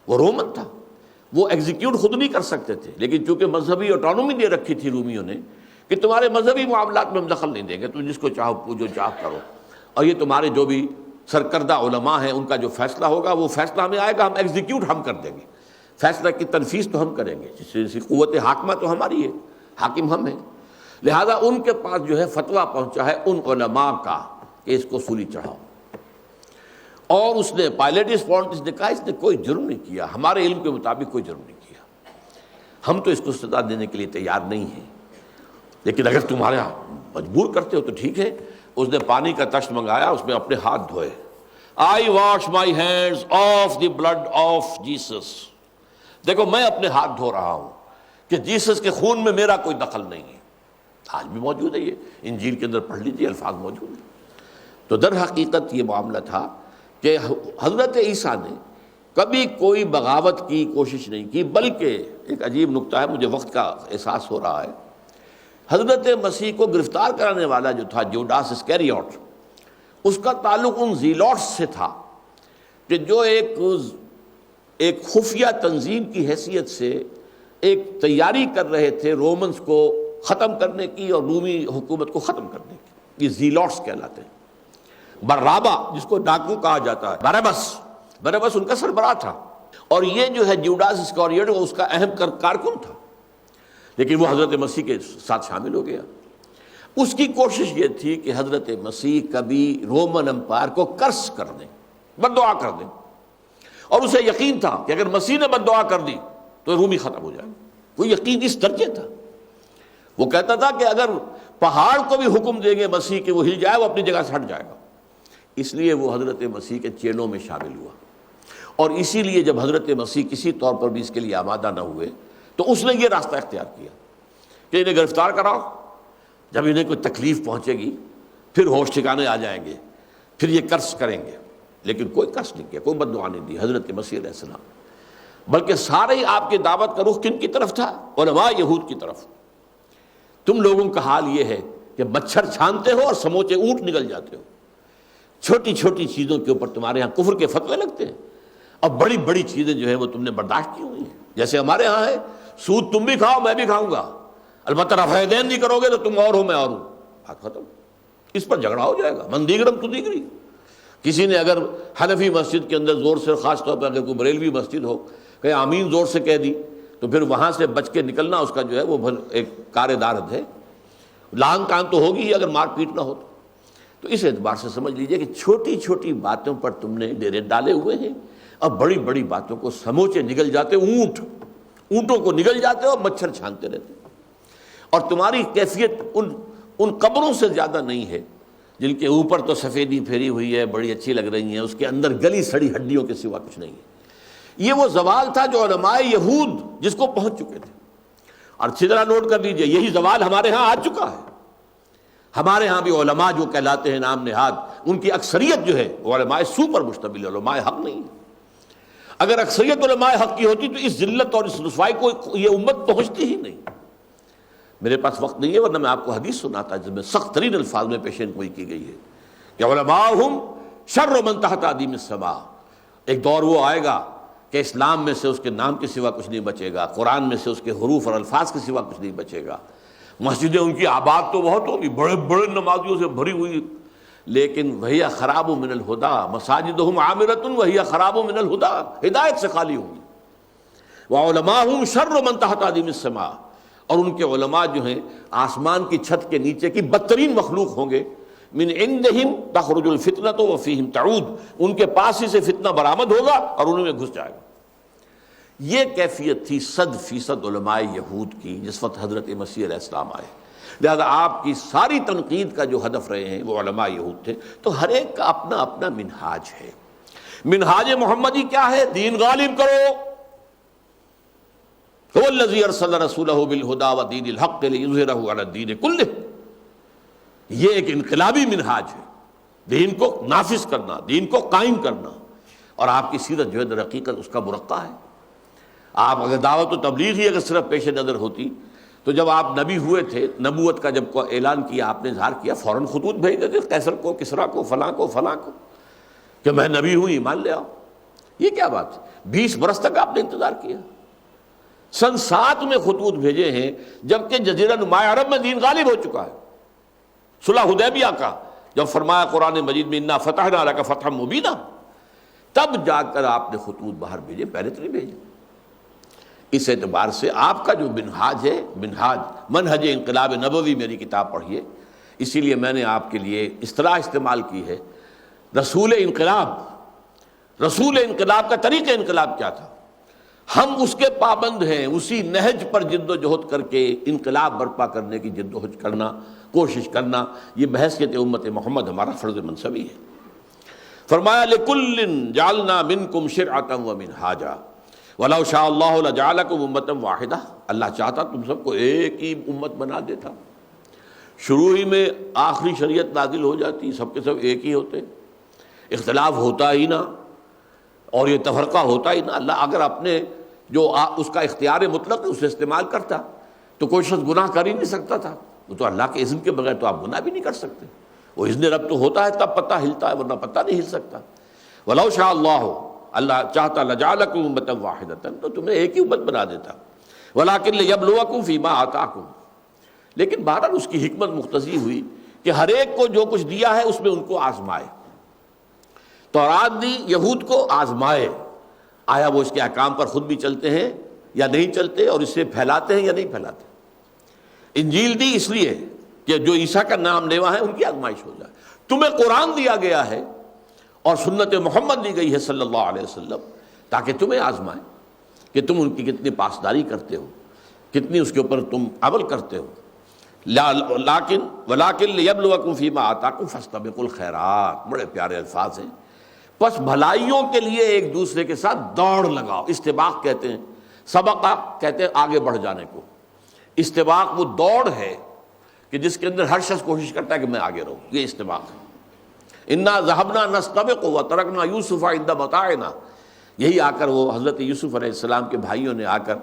وہ رومن تھا، وہ ایگزیکیوٹ خود نہیں کر سکتے تھے، لیکن چونکہ مذہبی آٹونومی دے رکھی تھی رومیوں نے کہ تمہارے مذہبی معاملات میں ہم دخل نہیں دیں گے، تم جس کو چاہو پوجو چاہ کرو، اور یہ تمہارے جو بھی سرکردہ علماء ہیں ان کا جو فیصلہ ہوگا وہ فیصلہ ہمیں آئے گا، ہم ایگزیکیوٹ ہم کر دیں گے، فیصلہ کی تنفیذ تو ہم کریں گے، جس سے قوت حاکمہ تو ہماری ہے، حاکم ہم ہیں۔ لہذا ان کے پاس جو ہے فتویٰ پہنچا ہے ان علماء کا کہ اس کو سولی چڑھاؤ، اور اس نے پائلیٹس پونٹس نے کہا اس نے کوئی جرم نہیں کیا، ہمارے علم کے مطابق کوئی جرم نہیں کیا، ہم تو اس کو سزا دینے کے لیے تیار نہیں ہیں، لیکن اگر تمہارے مجبور کرتے ہو تو ٹھیک ہے۔ اس نے پانی کا تشت منگایا، اس میں اپنے ہاتھ دھوئے، I wash my hands of the blood of Jesus, دیکھو میں اپنے ہاتھ دھو رہا ہوں کہ جیسس کے خون میں میرا کوئی دخل نہیں ہے۔ آج بھی موجود ہے، یہ انجیل کے اندر پڑھ لیجیے، الفاظ موجود ہیں۔ تو در حقیقت یہ معاملہ تھا کہ حضرت عیسیٰ نے کبھی کوئی بغاوت کی کوشش نہیں کی، بلکہ ایک عجیب نکتہ ہے، مجھے وقت کا احساس ہو رہا ہے، حضرت مسیح کو گرفتار کرانے والا جو تھا جوڈاس اسکیریوٹ، اس کا تعلق ان زیلوٹس سے تھا کہ جو ایک خفیہ تنظیم کی حیثیت سے ایک تیاری کر رہے تھے رومنز کو ختم کرنے کی اور رومی حکومت کو ختم کرنے کی، یہ زیلوٹس کہلاتے ہیں۔ برابا جس کو ڈاکو کہا جاتا ہے، برابس ان کا سربراہ تھا، اور یہ جو ہے جوڈاس اسکیریوٹ اس کا اہم کارکن تھا، لیکن وہ حضرت مسیح کے ساتھ شامل ہو گیا۔ اس کی کوشش یہ تھی کہ حضرت مسیح کبھی رومن امپائر کو کرس کر دیں، بد دعا کر دیں، اور اسے یقین تھا کہ اگر مسیح نے بد دعا کر دی تو رومی ختم ہو جائے، وہ یقین اس درجے تھا۔ وہ کہتا تھا کہ اگر پہاڑ کو بھی حکم دیں گے مسیح کہ وہ ہل جائے، وہ اپنی جگہ سے ہٹ جائے گا، اس لیے وہ حضرت مسیح کے چیلوں میں شامل ہوا، اور اسی لیے جب حضرت مسیح کسی طور پر بھی اس کے لیے آمادہ نہ ہوئے تو اس نے یہ راستہ اختیار کیا کہ انہیں گرفتار کراؤ، جب انہیں کوئی تکلیف پہنچے گی پھر ہوش ٹھکانے آ جائیں گے، پھر یہ قرض کریں گے، لیکن کوئی قرض نہیں کیا، کوئی بد دعا نہیں دی حضرت مسیح علیہ السلام، بلکہ سارے ہی آپ کی دعوت کا رخ کن کی طرف تھا؟ علماء یہود کی طرف۔ تم لوگوں کا حال یہ ہے کہ مچھر چھانتے ہو اور سموچے اونٹ نکل جاتے ہو. چھوٹی چھوٹی چیزوں کے اوپر تمہارے ہاں کفر کے فتوے لگتے ہیں، اور بڑی بڑی چیزیں جو ہے وہ تم نے برداشت کی ہوئی ہیں. جیسے ہمارے ہاں ہے سود تم بھی کھاؤ میں بھی کھاؤں گا، البتہ رفع دین نہیں کرو گے تو تم اور ہو میں اور ہوں، بات ختم. اس پر جھگڑا ہو جائے گا، من دیگرم تو دیگری. کسی نے اگر حنفی مسجد کے اندر زور سے، خاص طور پر اگر کوئی بریلوی مسجد ہو، کہ آمین زور سے کہہ دی تو پھر وہاں سے بچ کے نکلنا اس کا جو ہے وہ ایک کار دارد ہے. لان تان تو ہوگی ہی اگر مار پیٹ نہ ہو تو اس اعتبار سے سمجھ لیجئے کہ چھوٹی چھوٹی باتوں پر تم نے ڈیرے ڈالے ہوئے ہیں، اور بڑی بڑی باتوں کو سموچے نگل جاتے، اونٹوں کو نگل جاتے اور مچھر چھانتے رہتے. اور تمہاری کیفیت ان قبروں سے زیادہ نہیں ہے جن کے اوپر تو سفیدی پھیری ہوئی ہے، بڑی اچھی لگ رہی ہیں، اس کے اندر گلی سڑی ہڈیوں کے سوا کچھ نہیں ہے. یہ وہ زوال تھا جو علماء یہود جس کو پہنچ چکے تھے. اور اچھی طرح نوٹ کر لیجئے، یہی زوال ہمارے ہاں آ چکا ہے. ہمارے ہاں بھی علماء جو کہلاتے ہیں نام نہاد، ان کی اکثریت جو ہے وہ علماء سو پر مشتمل ہے، علماء حق نہیں ہے. اگر اکثریت علماء حق کی ہوتی تو اس ذلت اور اس رسوائی کو یہ امت پہنچتی ہی نہیں. میرے پاس وقت نہیں ہے ورنہ میں آپ کو حدیث سناتا جس میں سخت ترین الفاظ میں پیشین گوئی کی گئی ہے کہ علماءہم شر من تحت ادیم السماء. ایک دور وہ آئے گا کہ اسلام میں سے اس کے نام کے سوا کچھ نہیں بچے گا، قرآن میں سے اس کے حروف اور الفاظ کے سوا کچھ نہیں بچے گا. مسجدیں ان کی آباد تو بہت ہوگی، بڑے بڑے نمازیوں سے بھری ہوئی، لیکن وہی خراب من الہدا، مساجدہم عامرۃ وہی خراب من الہدا، ہدایت سے خالی ہوگی. وعلماءہم شر من تحت ادیم السماء، اور ان کے علماء جو ہیں آسمان کی چھت کے نیچے کی بدترین مخلوق ہوں گے. من عندہم تخرج الفتنۃ وفیہم تعود، ان کے پاس ہی سے فتنہ برآمد ہوگا اور انہوں میں گھس جائے گا. یہ کیفیت تھی 100% علماء یہود کی جس وقت حضرت مسیح علیہ السلام آئے. لہذا آپ کی ساری تنقید کا جو ہدف رہے ہیں وہ علماء یہود تھے. تو ہر ایک کا اپنا اپنا منہاج ہے. منہاج محمدی کیا ہے؟ دین غالب کرو. هو الذی ارسل رسولہ بالہدی ودین الحق لیظہرہ علی الدین کلہ. یہ ایک انقلابی منہاج ہے، دین کو نافذ کرنا، دین کو قائم کرنا. اور آپ کی سیرت جو ہے در حقیقت اس کا مرقع ہے. آپ اگر دعوت و تبلیغ ہی اگر صرف پیش نظر ہوتی تو جب آپ نبی ہوئے تھے، نبوت کا جب اعلان کیا، آپ نے اظہار کیا، فوراً خطوط بھیج دیتے قیصر کو، کسریٰ کو، فلاں کو کہ میں نبی ہوں، ایمان لے آؤ. یہ کیا بات ہے؟ 20 برس تک آپ نے انتظار کیا. سن 7 میں خطوط بھیجے ہیں جبکہ جزیرہ نما عرب میں دین غالب ہو چکا ہے. صلح حدیبیہ کا جب فرمایا قرآن مجید میں انا فتحنا لک فتحا مبینا، تب جا کر آپ نے خطوط باہر بھیجے، پہلے تو نہیں بھیجے. اس اعتبار سے آپ کا جو منہاج ہے، منہج انقلاب نبوی، میری کتاب پڑھیے. اسی لیے میں نے آپ کے لیے اصطلاح استعمال کی ہے رسول انقلاب. رسول انقلاب کا طریقہ انقلاب کیا تھا؟ ہم اس کے پابند ہیں، اسی نہج پر جد و جہد کر کے انقلاب برپا کرنے کی جد و جہد کرنا، کوشش کرنا. یہ بحیثیت امت محمد ہمارا فرض منصبی ہے. فرمایا لِكُلٍّ جَعَلْنَا مِنْكُمْ شِرْعَةً وَمِنْهَاجًا وَلَوْ شَاءَ اللَّهُ لَجَعَلَكُمْ أُمَّةً وَاحِدَةً. اللہ چاہتا تم سب کو ایک ہی امت بنا دیتا. شروع ہی میں آخری شریعت نازل ہو جاتی، سب کے سب ایک ہی ہوتے، اختلاف ہوتا ہی نہ اور یہ تفرقہ ہوتا ہی نہ. اللہ اگر اپنے جو اس کا اختیار مطلق اسے استعمال کرتا تو کوئی شخص گناہ کر ہی نہیں سکتا تھا. وہ تو اللہ کے اذن کے بغیر تو آپ گناہ بھی نہیں کر سکتے. وہ اذن رب تو ہوتا ہے تب پتہ ہلتا ہے، ورنہ پتہ نہیں ہل سکتا. وَلَوْ شَاءَ اللَّهُ، اللہ چاہتا لَجَعَلَكُمْ أُمَّةً وَاحِدَةً، تو تمہیں ایک ہی امت بنا دیتا. وَلَٰكِن لِيَبْلُوَكُمْ فِي مَا آتَاكُمْ. لیکن بہرحال اس کی حکمت مقتضی ہوئی کہ ہر ایک کو جو کچھ دیا ہے اس میں ان کو آزمائے. تورات دی، یہود کو آزمائے، آیا وہ اس کے احکام پر خود بھی چلتے ہیں یا نہیں چلتے، اور اسے پھیلاتے ہیں یا نہیں پھیلاتے. انجیل دی اس لیے کہ جو عیسیٰ کا نام لیوا ہے ان کی آزمائش ہو جائے. تمہیں قرآن دیا گیا ہے اور سنت محمد دی گئی ہے صلی اللہ علیہ وسلم تاکہ تمہیں آزمائیں کہ تم ان کی کتنی پاسداری کرتے ہو، کتنی اس کے اوپر تم عمل کرتے ہو. وَلَٰكِن لِيَبْلُوَكُمْ فِي مَا آتَاكُمْ فَاسْتَبِقُوا الْخَيْرَاتِ. بڑے پیارے الفاظ ہیں. بس بھلائیوں کے لیے ایک دوسرے کے ساتھ دوڑ لگاؤ. استباق کہتے ہیں، سبقہ کہتے ہیں آگے بڑھ جانے کو. استباق وہ دوڑ ہے کہ جس کے اندر ہر شخص کوشش کرتا ہے کہ میں آگے رہوں. یہ استباق ہے. انا ذهبنا نستبق وترکنا یوسف عند متاعنا. یہی آ کر وہ حضرت یوسف علیہ السلام کے بھائیوں نے آ کر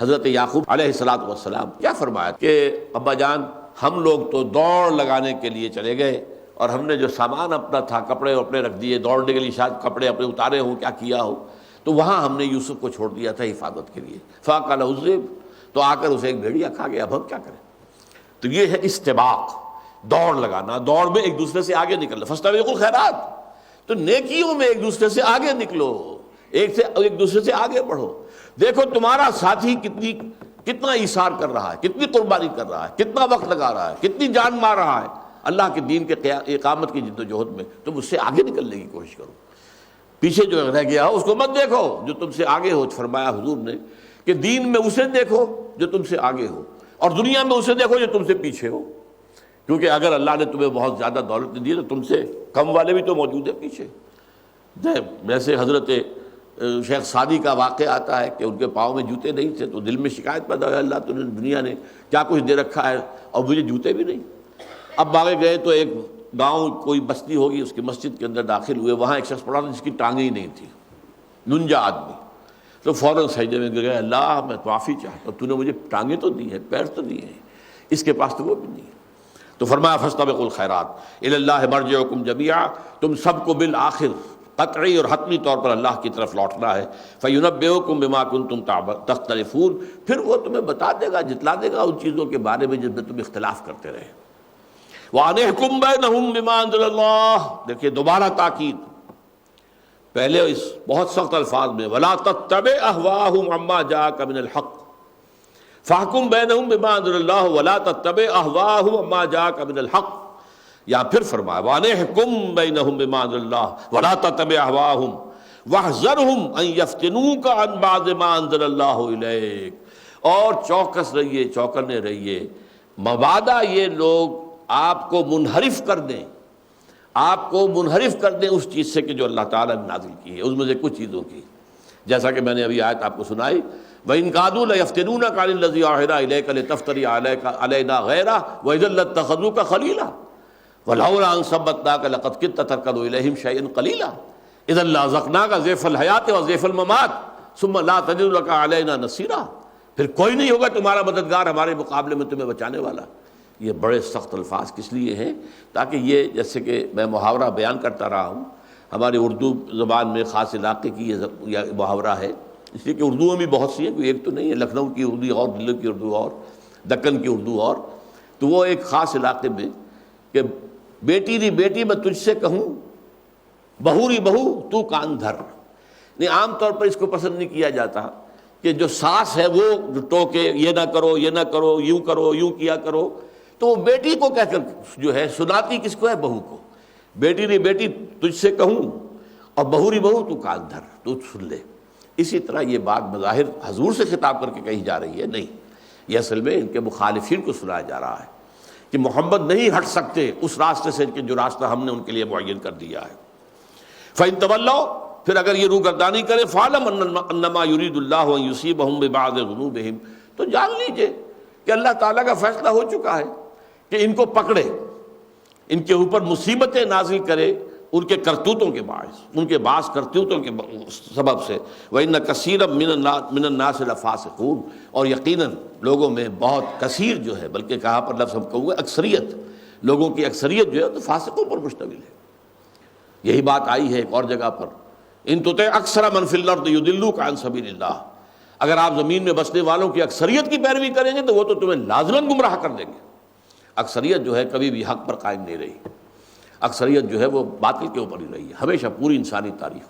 حضرت یعقوب علیہ الصلوۃ والسلام کیا فرمایا کہ ابا جان ہم لوگ تو دوڑ لگانے کے لیے چلے گئے اور ہم نے جو سامان اپنا تھا کپڑے اپنے رکھ دیے، دوڑنے کے لیے شاید کپڑے اپنے اتارے ہوں، کیا کیا ہو، تو وہاں ہم نے یوسف کو چھوڑ دیا تھا حفاظت کے لیے، فَأَكَلَهُ الذِّئْبُ، تو آ کر اسے ایک بھیڑیا کھا گیا، اب ہم کیا کریں؟ تو یہ ہے استباق، دوڑ لگانا، دوڑ میں ایک دوسرے سے آگے نکلنا، فَاسْتَبِقُوا الْخَيْرَاتِ، تو نیکیوں میں ایک دوسرے سے آگے نکلو، ایک دوسرے سے آگے بڑھو۔ دیکھو تمہارا ساتھی کتنا ایثار کر رہا ہے، کتنی قربانی کر رہا ہے، کتنا وقت لگا رہا ہے، کتنی جان مار رہا ہے اللہ کے دین کے اقامت کی جد و جہد میں، تم اس سے آگے نکلنے کی کوشش کرو، پیچھے جو رہ گیا ہو اس کو مت دیکھو جو تم سے آگے ہو۔ فرمایا حضور نے کہ دین میں اسے دیکھو جو تم سے آگے ہو، اور دنیا میں اسے دیکھو جو تم سے پیچھے ہو، کیونکہ اگر اللہ نے تمہیں بہت زیادہ دولت دی تو تم سے کم والے بھی تو موجود ہیں پیچھے۔ جیسے حضرت شیخ سعدی کا واقعہ آتا ہے کہ ان کے پاؤں میں جوتے نہیں تھے تو دل میں شکایت پیدا ہوئی، اللہ تو نے دنیا نے کیا کچھ دے رکھا ہے اور مجھے جوتے بھی نہیں۔ اب آگے گئے تو ایک گاؤں کوئی بستی ہوگی، اس کی مسجد کے اندر داخل ہوئے، وہاں ایک شخص پڑا تھا جس کی ٹانگیں ہی نہیں تھی، ننجا آدمی، تو فوراً سجدے میں گر گئے، اللہ میں معافی چاہتا ہوں، تو نے مجھے ٹانگیں تو دی ہیں، پیر تو دیے ہیں، اس کے پاس تو وہ بھی نہیں ہے۔ تو فرمایا فاستبقوا الخیرات الی اللہ مرجعکم جمیعا، تم سب کو بالآخر قطعی اور حتمی طور پر اللہ کی طرف لوٹنا ہے، فینبئکم بما کنتم تختلفون، پھر وہ تمہیں بتا دے گا، جتلا دے گا ان چیزوں کے بارے میں جس میں تم اختلاف کرتے رہے۔ وَأَنِحْكُمْ بَيْنَهُمْ بِمَا أَنزَلَ اللَّهُ، دیکھیے دوبارہ تاکید، پہلے اس بہت سخت الفاظ میں وَلَا تَتَّبِعْ أَهْوَاءَهُمْ عَمَّا جَاءَكَ مِنَ الْحَقِّ فَاحْكُمْ بَيْنَهُمْ بِمَا أَنزَلَ اللَّهُ وَلَا تَتَّبِعْ أَهْوَاءَهُمْ عَمَّا جَاءَكَ مِنَ الْحَقِّ، یا پھر فرمایا وَأَنِحْكُمْ بَيْنَهُمْ بِمَا أَنزَلَ اللَّهُ وَلَا تَتَّبِعْ أَهْوَاءَهُمْ وَاحْذَرْهُمْ أَن يَفْتِنُوكَ عَن بَعْضِ مَا أَنزَلَ اللَّهُ إِلَيْكَ، اور چوکس رہیے، چوکنے رہیے، مبادا یہ لوگ آپ کو منحرف کر دیں، آپ کو منحرف کر دیں اس چیز سے کہ جو اللہ تعالیٰ نے نازل کی ہے، اس میں سے کچھ چیزوں کی، جیسا کہ میں نے ابھی آیت آپ کو سنائی وَإِن كَادُوا لَيَفْتِنُونَكَ عَنِ الَّذِي أَوْحَيْنَا إِلَيْكَ لِتَفْتَرِيَ عَلَيْنَا غَيْرَهُ وَإِذًا لَّاتَّخَذُوكَ خَلِيلًا وَلَوْلَا أَن ثَبَّتْنَاكَ لَقَدْ كِدتَّ تَرْكَنُ إِلَيْهِمْ شَيْئًا قَلِيلًا إِذًا لَّأَذَقْنَاكَ ضِعْفَ الْحَيَاةِ وَضِعْفَ الْمَمَاتِ ثُمَّ لَا تَجِدُ لَكَ عَلَيْنَا نَصِيرًا، پھر کوئی نہیں ہوگا تمہارا مددگار ہمارے مقابلے میں تمہیں بچانے والا۔ یہ بڑے سخت الفاظ کس لیے ہیں؟ تاکہ یہ جیسے کہ میں محاورہ بیان کرتا رہا ہوں، ہماری اردو زبان میں خاص علاقے کی یہ محاورہ ہے، اس لیے کہ اردو میں بھی بہت سی ہیں، کوئی ایک تو نہیں ہے، لکھنؤ کی اردو اور دلی کی اردو اور دکن کی اردو اور، تو وہ ایک خاص علاقے میں کہ بیٹی ری بیٹی میں تجھ سے کہوں، بہو ری بہو تو کان دھر، نہیں عام طور پر اس کو پسند نہیں کیا جاتا کہ جو ساس ہے وہ ٹوکے، یہ نہ کرو، یہ نہ کرو، یوں کرو، یوں کیا کرو، تو وہ بیٹی کو کہہ کر جو ہے سناتی کس کو ہے؟ بہو کو، بیٹی ری بیٹی تجھ سے کہوں اور بہو ری بہو تو کان دھر، تو سن لے۔ اسی طرح یہ بات بظاہر حضور سے خطاب کر کے کہی جا رہی ہے، نہیں، یہ اصل میں ان کے مخالفین کو سنایا جا رہا ہے کہ محمد نہیں ہٹ سکتے اس راستے سے کہ جو راستہ ہم نے ان کے لیے معین کر دیا ہے۔ فَإِن تَوَلَّوْا، پھر اگر یہ روگردانی کرے، فَاعْلَمْ أَنَّمَا يُرِيدُ اللَّهُ أَن يُصِيبَهُم بِبَعْضِ ذُنُوبِهِمْ، تو جان لیجئے کہ اللہ تعالیٰ کا فیصلہ ہو چکا ہے کہ ان کو پکڑے، ان کے اوپر مصیبتیں نازل کرے ان کے کرتوتوں کے باعث، ان کے بعض کرتوتوں کے سبب سے۔ وَإِنَّ كَثِيرًا مِّنَ النَّاسِ لَفَاسِقُونَ، اور یقیناً لوگوں میں بہت کثیر جو ہے، بلکہ کہاں پر لفظ ہم کہوں گے اکثریت، لوگوں کی اکثریت جو ہے تو فاسقوں پر مشتمل ہے۔ یہی بات آئی ہے ایک اور جگہ پر، ان تطع اکثر من فی الارض یضلوک عن سبیل اللہ، اگر آپ زمین میں بسنے والوں کی اکثریت کی پیروی کریں گے تو وہ تو تمہیں لازماً گمراہ کر دیں گے۔ اکثریت جو ہے کبھی بھی حق پر قائم نہیں رہی، اکثریت جو ہے وہ باطل کے اوپر ہی رہی ہے ہمیشہ پوری انسانی تاریخ۔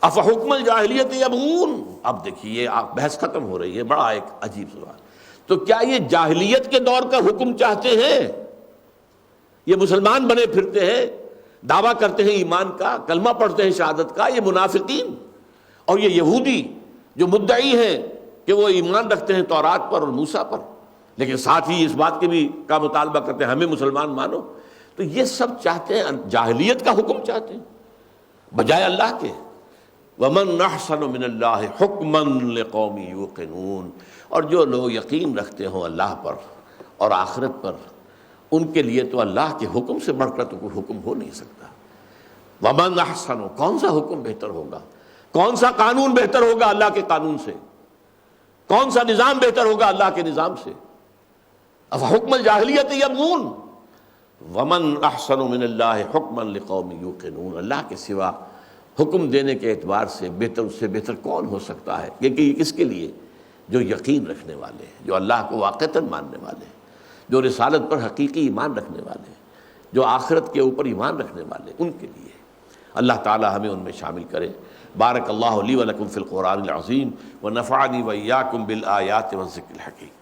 افحکم الجاہلیت یبغون، اب دیکھیے آپ بحث ختم ہو رہی ہے، بڑا ایک عجیب سوال، تو کیا یہ جاہلیت کے دور کا حکم چاہتے ہیں؟ یہ مسلمان بنے پھرتے ہیں، دعویٰ کرتے ہیں ایمان کا، کلمہ پڑھتے ہیں شہادت کا، یہ منافقین اور یہ یہودی جو مدعی ہیں کہ وہ ایمان رکھتے ہیں تورات پر اور موسیٰ پر، لیکن ساتھ ہی اس بات کے بھی کا مطالبہ کرتے ہیں ہمیں مسلمان مانو، تو یہ سب چاہتے ہیں، جاہلیت کا حکم چاہتے ہیں بجائے اللہ کے۔ وَمَنْ أَحْسَنُ مِنَ اللَّهِ حُكْمًا لِقَوْمٍ يُوقِنُونَ، اور جو لوگ یقین رکھتے ہوں اللہ پر اور آخرت پر، ان کے لیے تو اللہ کے حکم سے بڑھ کر تو کوئی حکم ہو نہیں سکتا۔ وَمَنْ أَحْسَنُ، کون سا حکم بہتر ہوگا، کون سا قانون بہتر ہوگا اللہ کے قانون سے؟ کون سا نظام بہتر ہوگا اللہ کے نظام سے؟ افحکم الجاہلیت یبغون ومن احسن من اللہ حکما لقوم یوقنون، اللہ کے سوا حکم دینے کے اعتبار سے بہتر، اس سے بہتر کون ہو سکتا ہے؟ کیونکہ یہ کس کے لیے؟ جو یقین رکھنے والے ہیں، جو اللہ کو واقعتاً ماننے والے ہیں، جو رسالت پر حقیقی ایمان رکھنے والے ہیں، جو آخرت کے اوپر ایمان رکھنے والے، ان کے لیے۔ اللہ تعالی ہمیں ان میں شامل کرے۔ بارک اللہ لی و لکم فی القرآن العظیم ونفعنی وإیاکم بالآیات والذکر الحکیم۔